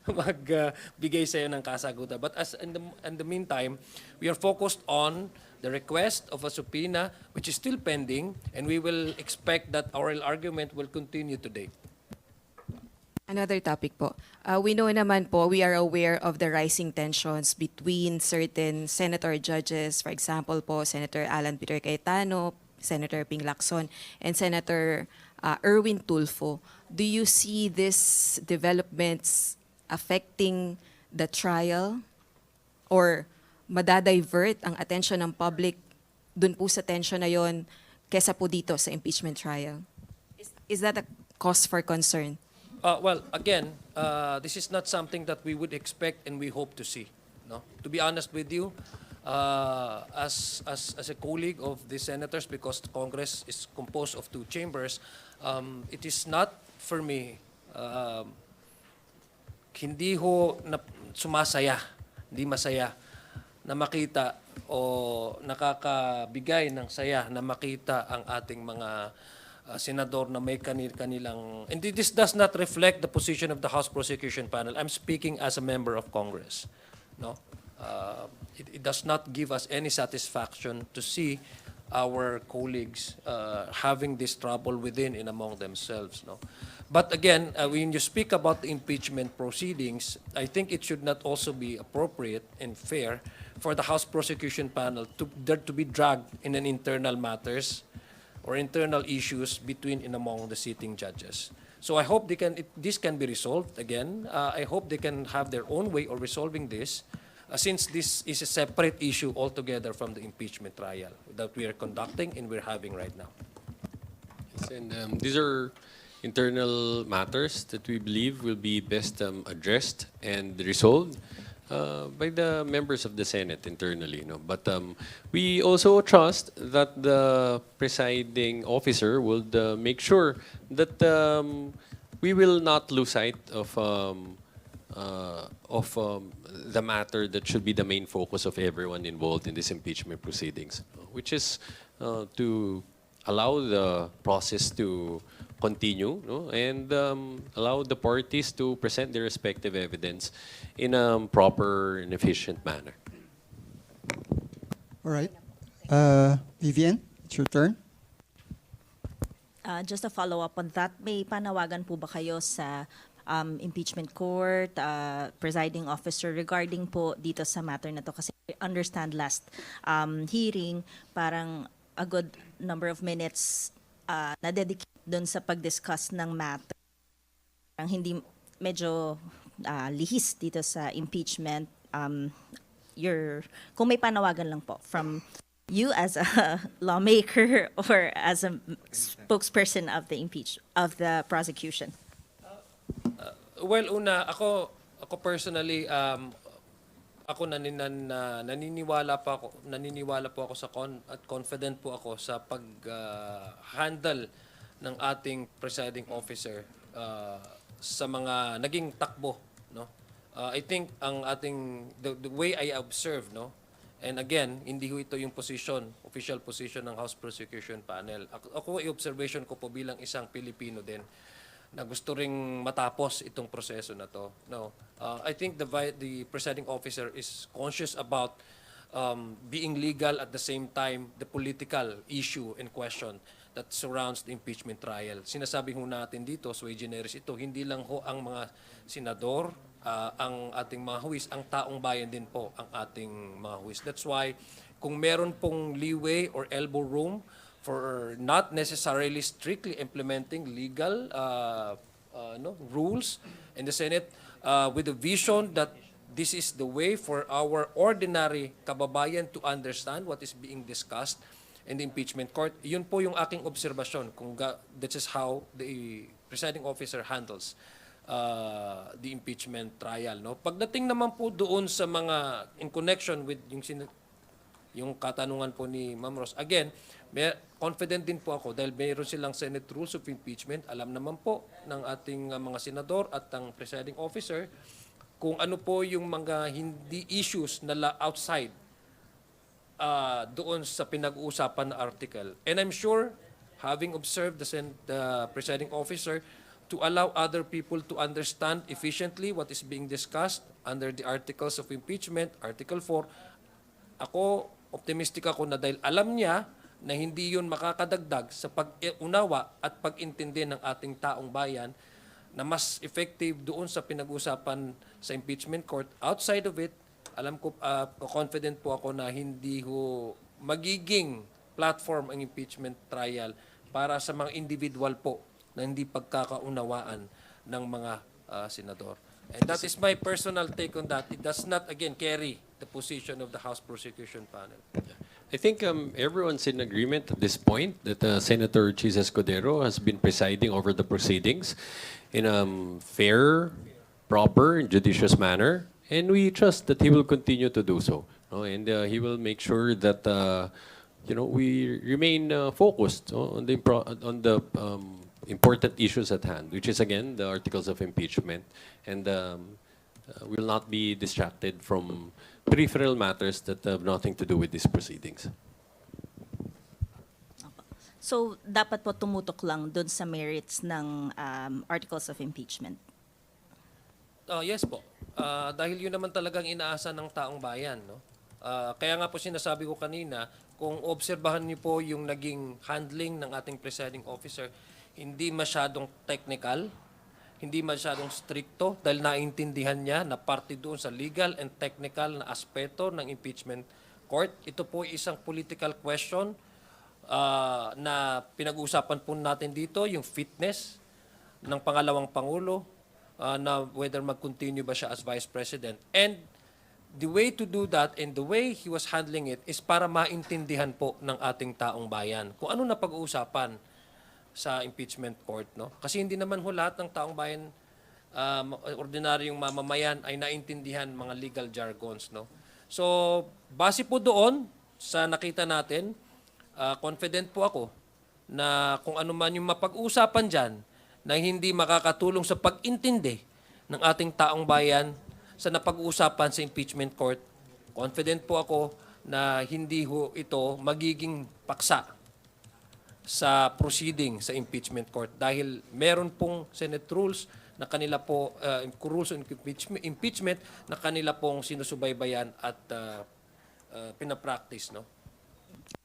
magbigay sa'yo ng kasagutan. But in the meantime, we are focused on the request of a subpoena, which is still pending, and we will expect that oral argument will continue today. Another topic po. We know naman po, we are aware of the rising tensions between certain senator judges, for example po, Senator Alan Peter Cayetano, Senator Ping Lacson, and Senator Erwin Tulfo. Do you see these developments affecting the trial or madadivert ang attention ng public dun po sa tension na yon kesa po dito sa impeachment trial? Is that a cause for concern? Well, again, this is not something that we would expect and we hope to see. No? To be honest with you, as a colleague of the senators, because Congress is composed of two chambers, it is not for me, hindi ho hindi masaya na makita o nakakabigay ng saya na makita ang ating mga senador na may kanilang, and this does not reflect the position of the House Prosecution Panel. I'm speaking as a member of Congress. No? It does not give us any satisfaction to see our colleagues having this trouble within and among themselves. No? But again, when you speak about the impeachment proceedings, I think it should not also be appropriate and fair for the House Prosecution Panel to be dragged in an internal matters or internal issues between and among the sitting judges. So I hope this can be resolved again. I hope they can have their own way of resolving this, since this is a separate issue altogether from the impeachment trial that we are conducting and we're having right now. Yes, and these are internal matters that we believe will be best addressed and resolved by the members of the Senate internally. No? But we also trust that the presiding officer will make sure that we will not lose sight of the matter that should be the main focus of everyone involved in this impeachment proceedings, which is to allow the process to continue, no? And allow the parties to present their respective evidence in a proper and efficient manner. All right. Vivian, it's your turn. Just a follow-up on that, may panawagan po ba kayo sa impeachment court, presiding officer regarding po dito sa matter na to? Kasi I understand last hearing, parang a good number of minutes na-dedicate doon sa pag-discuss ng matter. Parang hindi medyo lihis dito sa impeachment. Kung may panawagan lang po from you as a lawmaker or as a spokesperson of the prosecution? Well, una, ako personally, ako naniniwala po ako at confident po ako sa pag-handle ng ating presiding officer sa mga naging takbo, no? I think ang the way I observe, no? And again, hindi ho ito yung official position ng House Prosecution Panel. Ako observation ko po bilang isang Pilipino din na gusto ring matapos itong proseso na to. No, I think the presiding officer is conscious about being legal at the same time the political issue in question that surrounds the impeachment trial. Sinasabi ho natin dito, sui generis ito, hindi lang ho ang mga senador, ang ating mga huwis, ang taong bayan din po ang ating mga huwis. That's why kung meron pong leeway or elbow room for not necessarily strictly implementing legal rules in the Senate with the vision that this is the way for our ordinary kababayan to understand what is being discussed in the impeachment court. Yun po yung aking obserbasyon kung this is how the presiding officer handles the impeachment trial. No? Pagdating naman po doon sa mga in connection with yung katanungan po ni Ma'am Ros, again, confident din po ako dahil mayroon silang Senate Rules of Impeachment. Alam naman po ng ating mga senador at ang presiding officer kung ano po yung mga hindi issues na outside doon sa pinag-uusapan na article. And I'm sure, having observed the presiding officer, to allow other people to understand efficiently what is being discussed under the Articles of Impeachment, Article 4, ako, optimistic ako na dahil alam niya na hindi yun makakadagdag sa pag-unawa at pag-intindi ng ating taong bayan na mas effective doon sa pinag-usapan sa impeachment court. Outside of it, alam ko, confident po ako na hindi ho magiging platform ang impeachment trial para sa mga individual po na hindi pagkakaunawaan ng mga senador. And that is my personal take on that. It does not, again, carry the position of the House Prosecution Panel. I think everyone's in agreement at this point that Senator Chis Escudero has been presiding over the proceedings in a fair, proper, and judicious manner, and we trust that he will continue to do so. No? And he will make sure that we remain focused on the important issues at hand, which is again the articles of impeachment, and will not be distracted from peripheral matters that have nothing to do with these proceedings. So, dapat po tumutok lang doon sa merits ng articles of impeachment. Yes po. Dahil yun naman talagang inaasa ng taong bayan. No? Kaya nga po sinasabi ko kanina, kung obserbahan niyo po yung naging handling ng ating presiding officer, hindi masyadong technical, hindi masyadong stricto dahil naintindihan niya na parte doon sa legal and technical na aspeto ng impeachment court. Ito po isang political question na pinag-uusapan po natin dito, yung fitness ng pangalawang Pangulo, na whether mag-continue ba siya as Vice President. And the way to do that and the way he was handling it is para maintindihan po ng ating taong bayan kung ano na pag-uusapan sa impeachment court, no? Kasi hindi naman ho lahat ng taong bayan, ordinaryong mamamayan ay naintindihan mga legal jargons, no? So, base po doon sa nakita natin, confident po ako na kung ano man yung mapag-usapan dyan na hindi makakatulong sa pag-intindi ng ating taong bayan sa napag-uusapan sa impeachment court, confident po ako na hindi ho ito magiging paksa sa proceeding sa impeachment court dahil meron pong Senate rules na kanila po, rules on impeachment na kanila pong sinusubaybayan at pinapractice, no?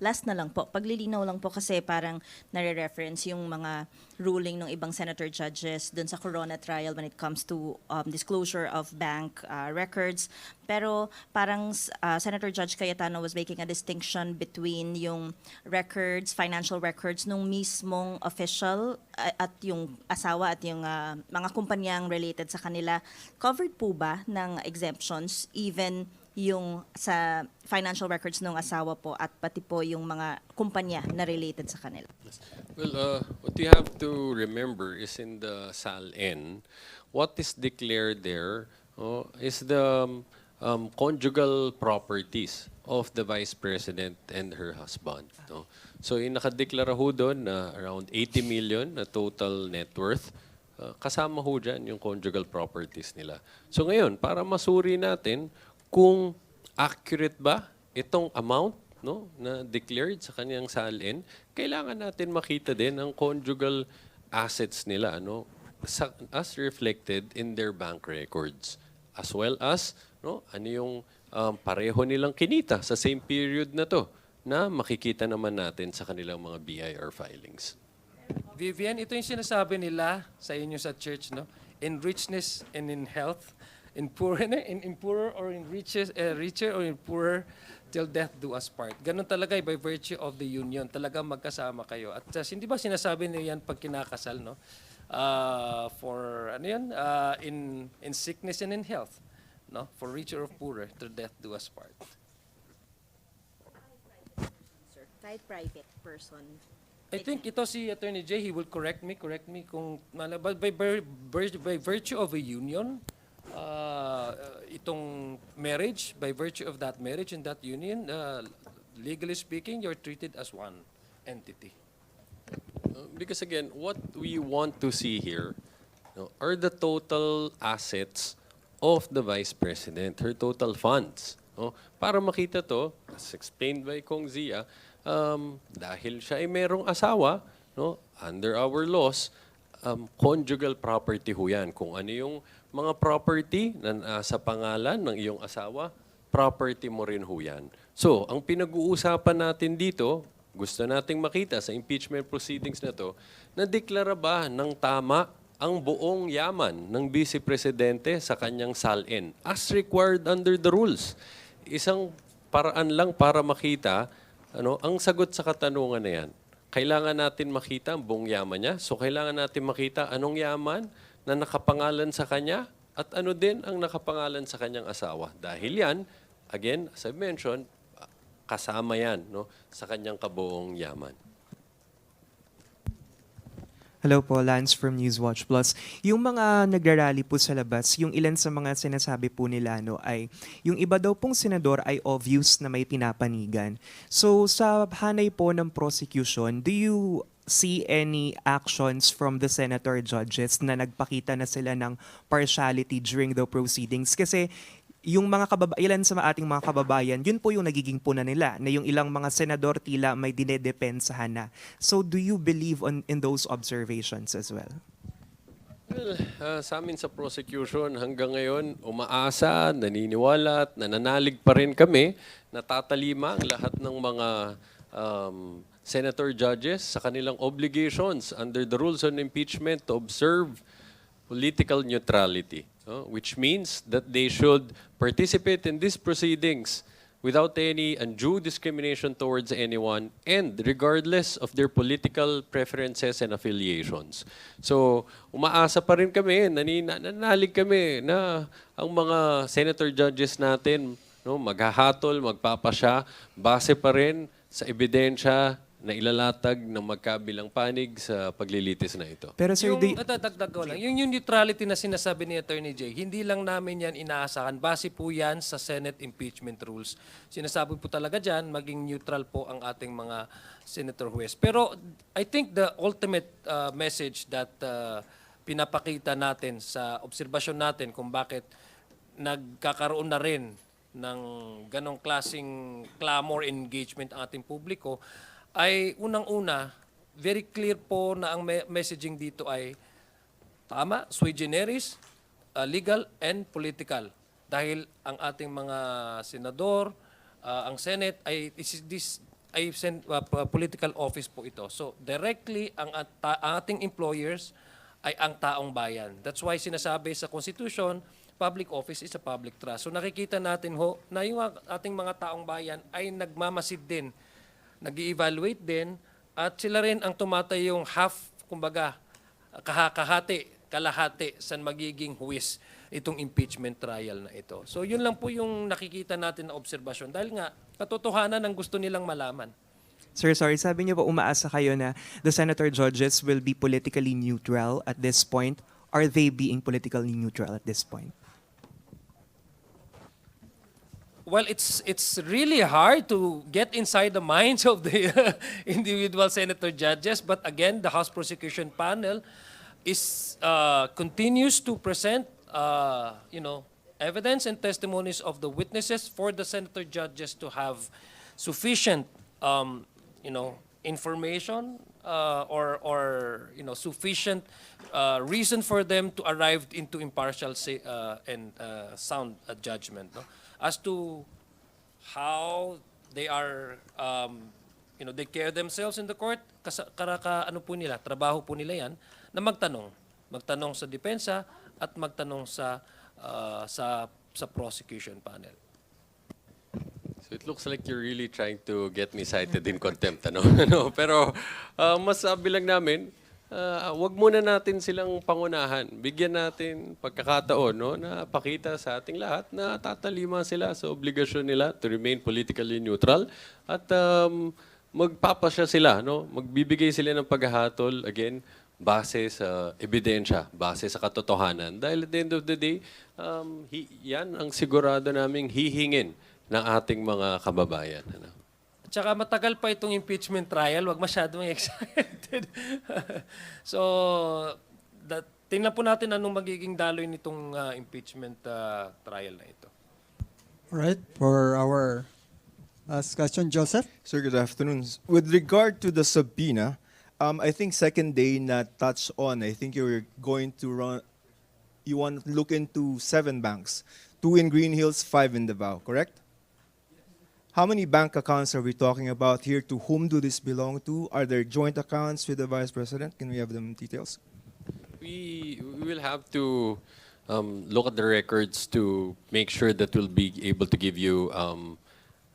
Last na lang po, paglilinaw lang po kasi parang nare-reference yung mga ruling ng ibang senator judges dun sa Corona trial when it comes to disclosure of bank records. Pero parang Senator Judge Cayetano was making a distinction between yung records, financial records nung mismong official at yung asawa at yung mga kumpanyang related sa kanila. Covered po ba ng exemptions even yung sa financial records ng asawa po at pati po yung mga kumpanya na related sa kanila. Well, what you have to remember is in the SALN, what is declared there is the conjugal properties of the Vice President and her husband. No? So, nakadeklara ho doon na around 80 million na total net worth. Kasama ho dyan yung conjugal properties nila. So, ngayon, para masuri natin kung accurate ba itong amount na declared sa kanyang SALN, kailangan natin makita din ang conjugal assets nila as reflected in their bank records. As well as ano yung pareho nilang kinita sa same period na to na makikita naman natin sa kanilang mga BIR filings. Vivian, ito yung sinasabi nila sa inyo sa church, no? In richness and in health, in poorer or in richer or in poorer, till death do us part. Ganun talaga by virtue of the union. Talaga magkasama kayo. At hindi ba sinasabi niyo yan pag kinakasal, no? For ano yan? In sickness and in health, no? For richer or poorer, till death do us part. Sir, kahit private person. I think ito si Attorney Jay, he will correct me kung but by virtue of a union, itong marriage, by virtue of that marriage and that union, legally speaking, you're treated as one entity. Because again, what we want to see here are the total assets of the Vice President, her total funds. Para makita to, as explained by Kong Zia, dahil siya ay merong asawa, under our laws, conjugal property ho yan. Kung ano yung mga property na sa pangalan ng iyong asawa, property mo rin ho yan. So, ang pinag-uusapan natin dito, gusto nating makita sa impeachment proceedings na to, na deklara ba ng tama ang buong yaman ng Vice Presidente sa kanyang SALN as required under the rules. Isang paraan lang para makita ang sagot sa katanungan na yan. Kailangan natin makita ang buong yaman niya. So, kailangan natin makita anong yaman na nakapangalan sa kanya at ano din ang nakapangalan sa kanyang asawa. Dahil yan, again, as I mentioned, kasama yan sa kanyang kabuong yaman. Hello po, Lance from Newswatch Plus. Yung mga nagrarally po sa labas, yung ilan sa mga sinasabi po nila ay yung iba daw pong senador ay obvious na may pinapanigan. So sa hanay po ng prosecution, do you see any actions from the senator judges na nagpakita na sila ng partiality during the proceedings? Kasi yung mga ilan sa ating mga kababayan, yun po yung nagiging puna nila, na yung ilang mga senador tila may dinedepensahan na. So do you believe in those observations as well? Well, sa amin sa prosecution, hanggang ngayon, umaasa, naniniwala at nananalig pa rin kami na tatalima ang lahat ng mga senator judges sa kanilang obligations under the rules on impeachment to observe political neutrality. Which means that they should participate in these proceedings without any undue discrimination towards anyone and regardless of their political preferences and affiliations. So, umaasa pa rin kami, nananalig kami na ang mga senator judges natin maghahatol, magpapasya, base pa rin sa ebidensya na ilalatag ng magkabilang panig sa paglilitis na ito. Pero sir, Dagdag ko lang. Yung neutrality na sinasabi ni Attorney Jay, hindi lang namin yan inaasahan. Base po yan sa Senate impeachment rules. Sinasabi po talaga dyan, maging neutral po ang ating mga senator huwes. Pero I think the ultimate message that pinapakita natin sa obserbasyon natin kung bakit nagkakaroon na rin ng ganong klaseng clamor engagement ang ating publiko, ay unang-una, very clear po na ang messaging dito ay tama, sui generis, legal and political. Dahil ang ating mga senador, ang Senate ay political office po ito. So directly ang ating employers ay ang taong bayan. That's why sinasabi sa Constitution, public office is a public trust. So nakikita natin na yung ating mga taong bayan ay nagmamasid din, nag-i-evaluate din, at sila rin ang tumatay yung half, kumbaga, kalahati sa magiging huwis itong impeachment trial na ito. So yun lang po yung nakikita natin na obserbasyon dahil nga katotohanan ang gusto nilang malaman. Sir, sorry, sabi niyo po umaasa kayo na the senator judges will be politically neutral at this point. Are they being politically neutral at this point? Well, it's really hard to get inside the minds of the individual senator judges. But again, the House Prosecution Panel is continues to present, evidence and testimonies of the witnesses for the senator judges to have sufficient, information or sufficient reason for them to arrive into impartial and sound judgment. No? As to how they are, they care themselves in the court, ano po nila, trabaho po nila yan, na magtanong sa depensa at magtanong sa prosecution panel. So it looks like you're really trying to get me cited in contempt, ano? No, pero masabi lang namin, wag muna natin silang pangunahan. Bigyan natin pagkakataon, no, na pakita sa ating lahat na tatalima sila sa obligasyon nila to remain politically neutral at magpapasya sila, no? Magbibigay sila ng paghahatol again base sa ebidensya, base sa katotohanan. Dahil at the end of the day, yan ang sigurado naming hihingin ng ating mga kababayan. Ano? At saka matagal pa itong impeachment trial, wag masyadong excited. So, tingnan po natin anong magiging daloy nitong impeachment trial na ito. All right, for our last question, Joseph. Sir, good afternoon. With regard to the subpoena, I think second day na touch on, I think you're going to you want to look into 7 banks, 2 in Green Hills, 5 in Davao, correct? How many bank accounts are we talking about here? To whom do this belong to? Are there joint accounts with the Vice President? Can we have them details? We will have to look at the records to make sure that we'll be able to give you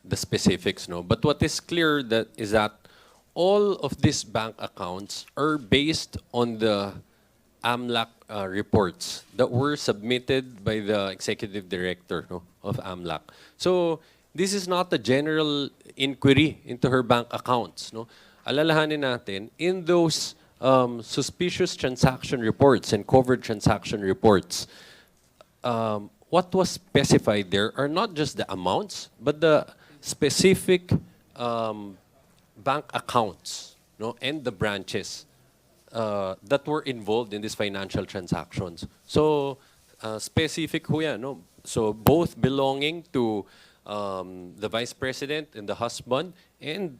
the specifics. No, but what is clear is that all of these bank accounts are based on the AMLAC reports that were submitted by the executive director, no, of AMLAC. So this is not a general inquiry into her bank accounts. No? Alalahanin natin, in those suspicious transaction reports and covert transaction reports, what was specified there are not just the amounts, but the specific bank accounts, no, and the branches that were involved in these financial transactions. So, specific ho yan, no? So, both belonging to the Vice President and the husband, and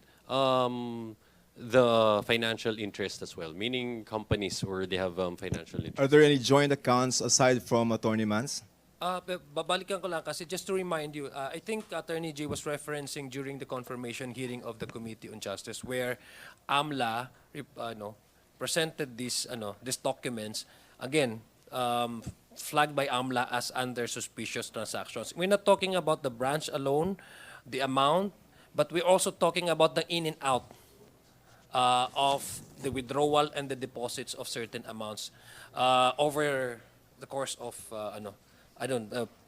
the financial interest as well, meaning companies where they have financial interest. Are there any joint accounts aside from Attorney Mans? Babalikan ko lang kasi just to remind you, I think Attorney J was referencing during the confirmation hearing of the Committee on Justice where AMLA presented these documents, again, flagged by AMLA as under suspicious transactions. We're not talking about the branch alone, the amount, but we're also talking about the in and out of the withdrawal and the deposits of certain amounts over the course of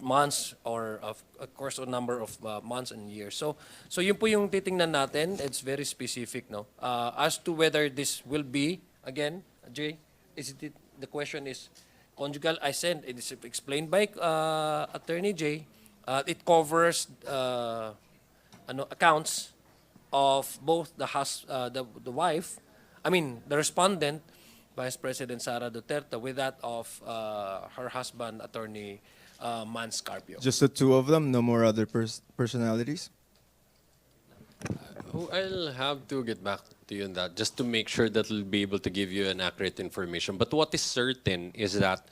months or of a course or number of months and years. So yun po yung titingnan natin. It's very specific, no. As to whether this will be again, Jay, the question is conjugal. I said it is explained by Attorney Jay. It covers accounts of both the wife, the respondent, Vice President Sara Duterte, with that of her husband, Attorney Mans Carpio. Just the 2 of them, no more other personalities? I'll have to get back to you on that, just to make sure that we'll be able to give you an accurate information. But what is certain is that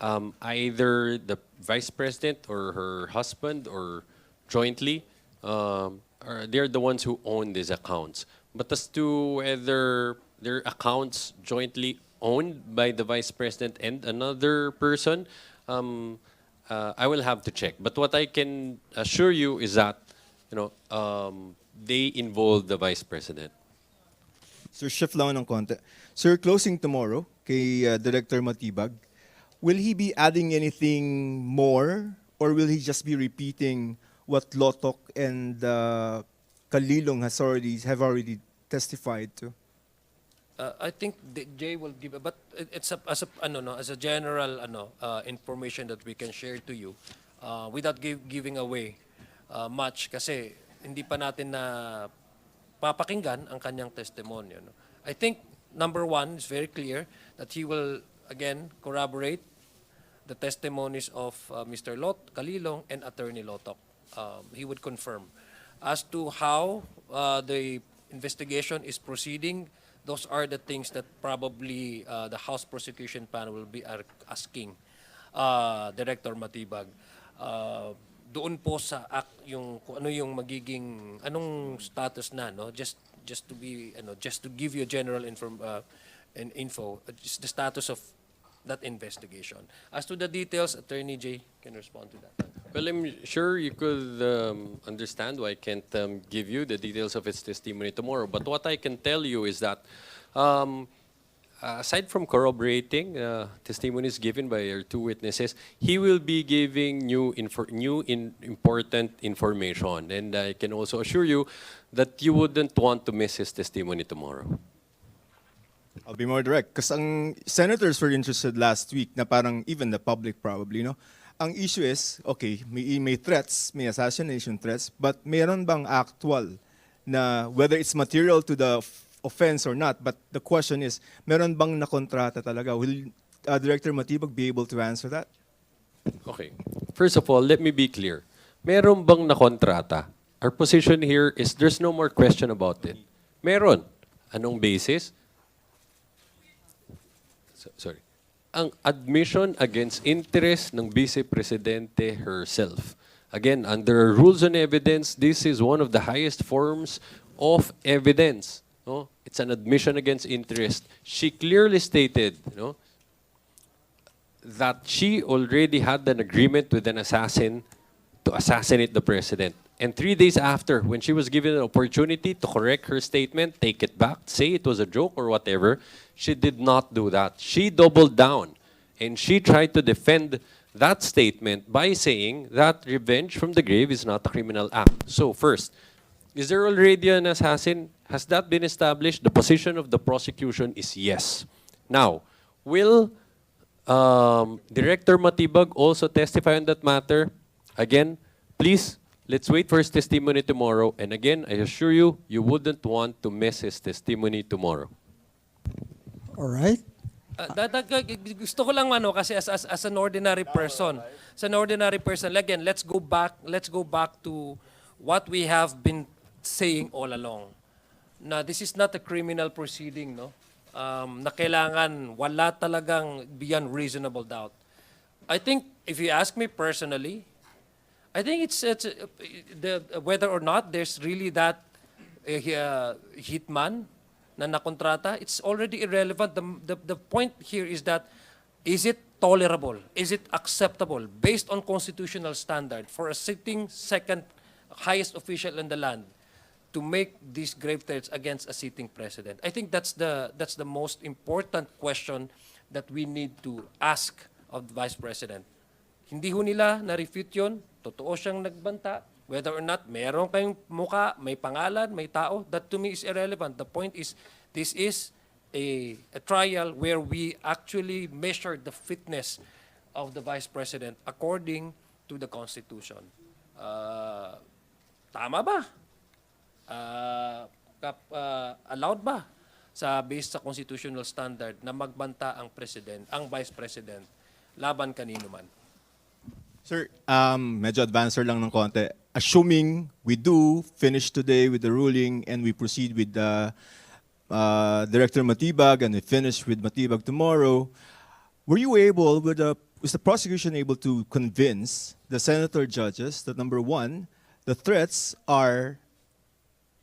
either the Vice President or her husband or jointly, they're the ones who own these accounts. But as to whether their accounts jointly owned by the Vice President and another person, I will have to check. But what I can assure you is that, they involve the Vice President. Sir, shift lang ng konti. Sir, closing tomorrow kay Director Matibag. will he be adding anything more, or will he just be repeating what Lotok and Kalilong have already testified to? I think Jay will give, but it's as a general information that we can share to you without giving away much kasi hindi pa natin na papakinggan ang kanyang testimonya. No? I think number one is very clear that he will again corroborate the testimonies of Mr. Kalilong and Attorney Lotok. He would confirm as to how the investigation is proceeding. Those are the things that probably the House Prosecution Panel will be asking Director Matibag. Doon po sa yung kung ano yung magiging anong status na, no, just to be just to give you a general info, just the status of that investigation. As to the details, Attorney Jay can respond to that. Well, I'm sure you could understand why I can't give you the details of his testimony tomorrow. But what I can tell you is that aside from corroborating testimonies given by our two witnesses, he will be giving important information. And I can also assure you that you wouldn't want to miss his testimony tomorrow. I'll be more direct. Because ang senators were interested last week na parang even the public probably, no? Ang issue is, okay, may threats, may assassination threats, but mayroon bang actual na whether it's material to the offense or not, but the question is, meron bang nakontrata talaga? Will Director Matibag be able to answer that? Okay. First of all, let me be clear. Meron bang nakontrata? Our position here is there's no more question about it. Meron. Anong basis? Sorry. Ang admission against interest ng Vice Presidente herself. Again, under rules on evidence, this is one of the highest forms of evidence. No? It's an admission against interest. She clearly stated, that she already had an agreement with an assassin to assassinate the president. And 3 days after, when she was given an opportunity to correct her statement, take it back, say it was a joke or whatever, she did not do that. She doubled down. And she tried to defend that statement by saying that revenge from the grave is not a criminal act. So first, is there already an assassin? Has that been established? The position of the prosecution is yes. Now, will Director Matibag also testify on that matter? Again, please, let's wait for his testimony tomorrow. And again, I assure you, you wouldn't want to miss his testimony tomorrow. All right. Gusto ko lang kasi as an ordinary person. As an ordinary person, again, let's go back to what we have been saying all along. Na this is not a criminal proceeding, no? Na kailangan wala talagang beyond reasonable doubt. I think if you ask me personally, I think it's whether or not there's really that hitman na nakontrata, it's already irrelevant. The point here is that, is it tolerable? Is it acceptable based on constitutional standard for a sitting second highest official in the land to make these grave threats against a sitting president? I think that's the most important question that we need to ask of the Vice President. Hindi ho nila na-refute yun, totoo siyang nagbanta, whether or not meron kayong muka, may pangalan, may tao, that to me is irrelevant. The point is, this is a trial where we actually measure the fitness of the Vice President according to the Constitution. Tama ba? Allowed ba based sa constitutional standard na magbanta ang Vice President laban kanino man? Sir, medyo advancer lang ng konti. Assuming we do finish today with the ruling and we proceed with the Director Matibag and we finish with Matibag tomorrow, was the prosecution able to convince the senator judges that number one, the threats are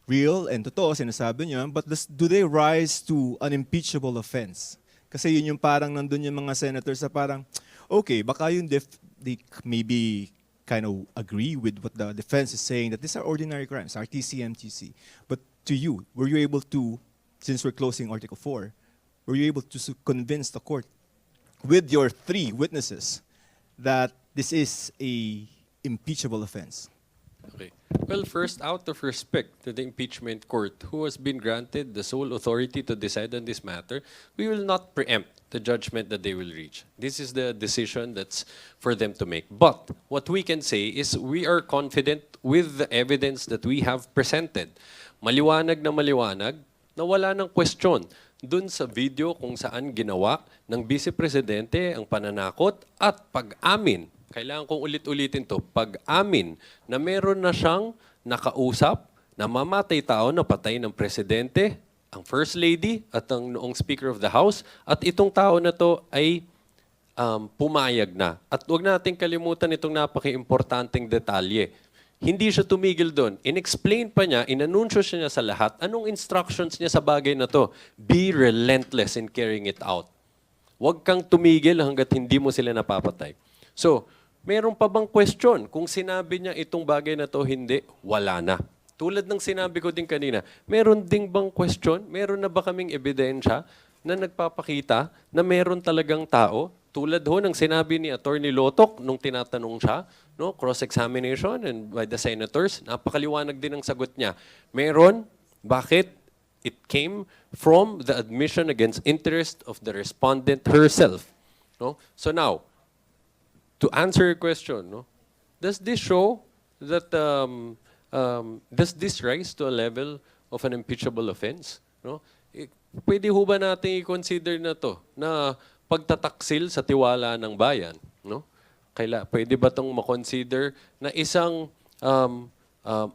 real and totoo, sinasabi niyo, but do they rise to an impeachable offense? Kasi yun yung parang nandun yung mga senators na parang, okay, baka yung they maybe kind of agree with what the defense is saying, that these are ordinary crimes, RTC, MTC. But to you, were you able to, since we're closing Article 4, were you able to convince the court with your 3 witnesses that this is a impeachable offense? Okay. Well, first, out of respect to the impeachment court, who has been granted the sole authority to decide on this matter, we will not preempt the judgment that they will reach. This is the decision that's for them to make. But what we can say is we are confident with the evidence that we have presented. Maliwanag na wala ng question dun sa video kung saan ginawa ng Vice Presidente ang pananakot at pag-amin. Kailangan kong ulit-ulitin to. Pag-amin na meron na siyang nakausap na mamatay tao na patay ng Presidente, ang First Lady at ang noong Speaker of the House, at itong tao na to ay pumayag na. At huwag nating kalimutan itong napaka-importanting detalye. Hindi siya tumigil doon. In-explain pa niya, inanunsyo siya sa lahat, anong instructions niya sa bagay na to? Be relentless in carrying it out. Huwag kang tumigil hanggat hindi mo sila napapatay. So, meron pa bang question? Kung sinabi niya itong bagay na to, hindi, wala na. Tulad ng sinabi ko din kanina, meron ding bang question? Meron na ba kaming ebidensya na nagpapakita na meron talagang tao? Tulad ho ng sinabi ni Attorney Lotok nung tinatanong siya, no, cross-examination and by the senators, napakaliwanag din ang sagot niya. Meron, bakit? It came from the admission against interest of the respondent herself. No? So now, to answer your question, no, does this show that does this rise to a level of an impeachable offense? No? Pwede ho ba natin i-consider na to na pagtataksil sa tiwala ng bayan? No? Pwede ba itong makonsider na isang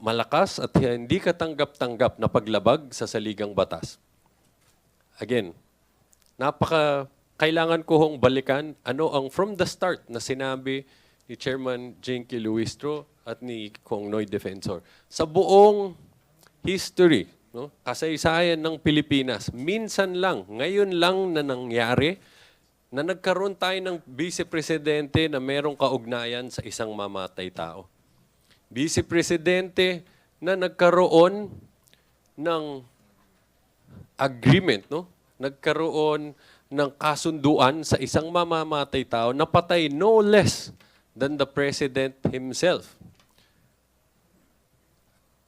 malakas at hindi katanggap-tanggap na paglabag sa saligang batas? Again, kailangan ko hong balikan ano ang from the start na sinabi ni Chairman Jinky Luistro at ni Kong Noy Defensor. Sa buong history, no, kasaysayan ng Pilipinas, minsan lang, ngayon lang na nangyari na nagkaroon tayo ng Vice Presidente na merong kaugnayan sa isang mamatay tao. Vice Presidente na nagkaroon ng agreement, no? Nagkaroon ng kasunduan sa isang mamamatay tao na patay no less than the President himself.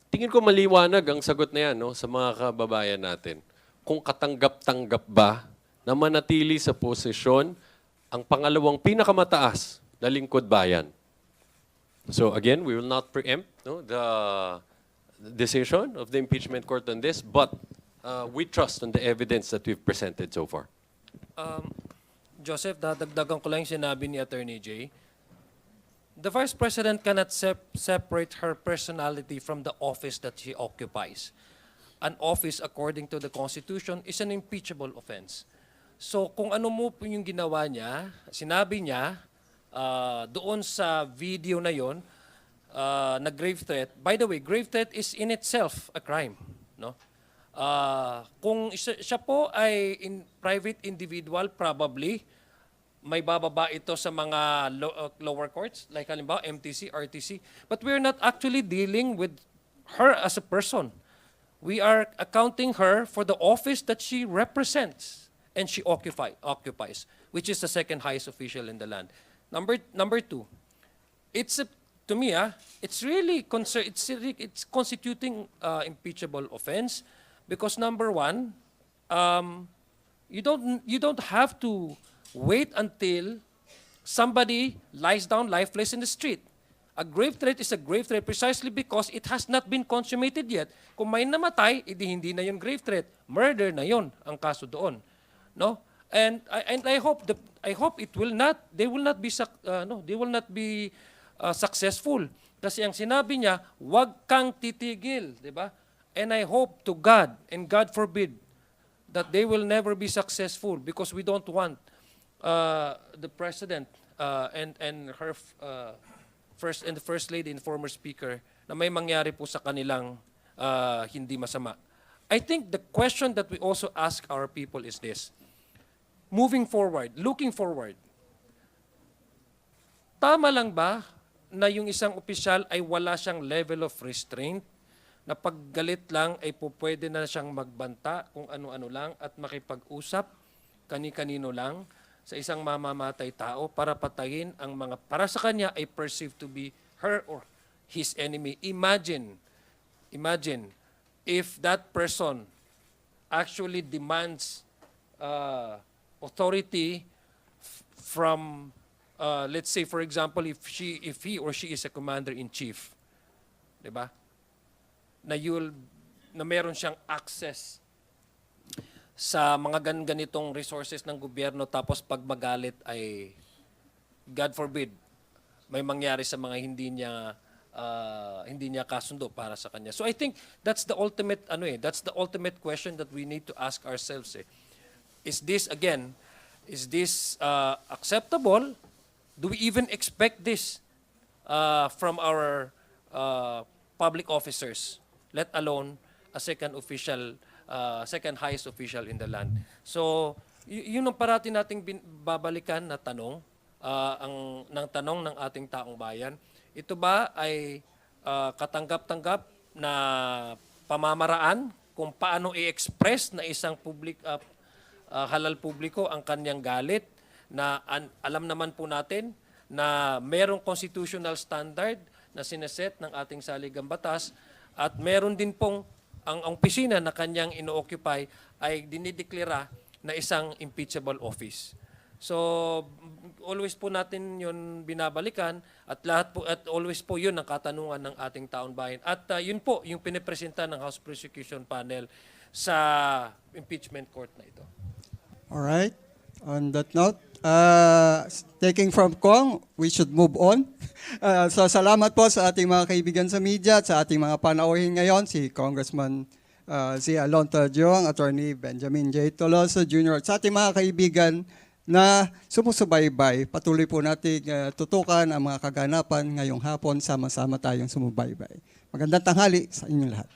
Tingin ko maliwanag ang sagot na yan, no, sa mga kababayan natin. Kung katanggap-tanggap ba na manatili sa posisyon ang pangalawang pinakamataas na lingkod bayan. So again, we will not preempt, no, the decision of the impeachment court on this, but we trust on the evidence that we've presented so far. Joseph, dadagdagan ko lang yung sinabi ni Attorney Jay. The Vice President cannot separate her personality from the office that she occupies. An office, according to the Constitution, is an impeachable offense. So kung ano mo po yung ginawa niya, sinabi niya doon sa video na yon na grave threat. By the way, grave threat is in itself a crime. No? Kung siya po ay private individual, probably may bababa ito sa mga lower courts, like halimbawa MTC, RTC. But we're not actually dealing with her as a person. We are accounting her for the office that she represents and she occupies, which is the second highest official in the land. Number two, to me, it's really it's constituting impeachable offense because number one, you don't have to wait until somebody lies down lifeless in the street. A grave threat is a grave threat precisely because it has not been consummated yet. Kung may namatay, hindi na yun grave threat. Murder na yun ang kaso doon. No? And I hope they will not be successful. Kasi ang sinabi niya, huwag kang titigil, di ba? And I hope to God, and God forbid, that they will never be successful because we don't want the president and her the first lady and former speaker na may mangyari po sa kanilang hindi masama. I think the question that we also ask our people is this: moving forward, looking forward, tama lang ba na yung isang opisyal ay wala siyang level of restraint na paggalit lang ay pwede na siyang magbanta kung ano-ano lang at makipag-usap kani-kanino lang sa isang mamamatay tao para patayin ang mga para sa kanya ay perceived to be her or his enemy. Imagine if that person actually demands authority from let's say for example if he or she is a commander in chief, 'di ba? Na meron siyang access sa mga ganitong resources ng gobyerno, tapos pag magalit ay God forbid may mangyari sa mga hindi niya kasundo para sa kanya. So I think that's the ultimate question that we need to ask ourselves. Is this acceptable? Do we even expect this from our public officers, let alone a second highest official in the land? So, yun ang parati nating babalikan na tanong, tanong ng ating taong bayan. Ito ba ay katanggap-tanggap na pamamaraan kung paano i-express na isang halal publiko ang kanyang galit, na alam naman po natin na merong constitutional standard na sineset ng ating saligang batas, at meron din pong ang opisina na kanyang ino-occupy ay dinideklara na isang impeachable office. So always po natin 'yun binabalikan, at always po 'yun ang katanungan ng ating taong bayan. At yun po yung pinipresenta ng House Prosecution Panel sa impeachment court na ito. All right. On that note, taking from Kong, we should move on. So salamat po sa ating mga kaibigan sa media at sa ating mga panauhin ngayon, si Congressman si Alonto Diong, Attorney Benjamin J. Toloso Jr. At sa ating mga kaibigan na sumusubaybay, patuloy po nating tutukan ang mga kaganapan ngayong hapon, sama-sama tayong sumubaybay. Magandang tanghali sa inyong lahat.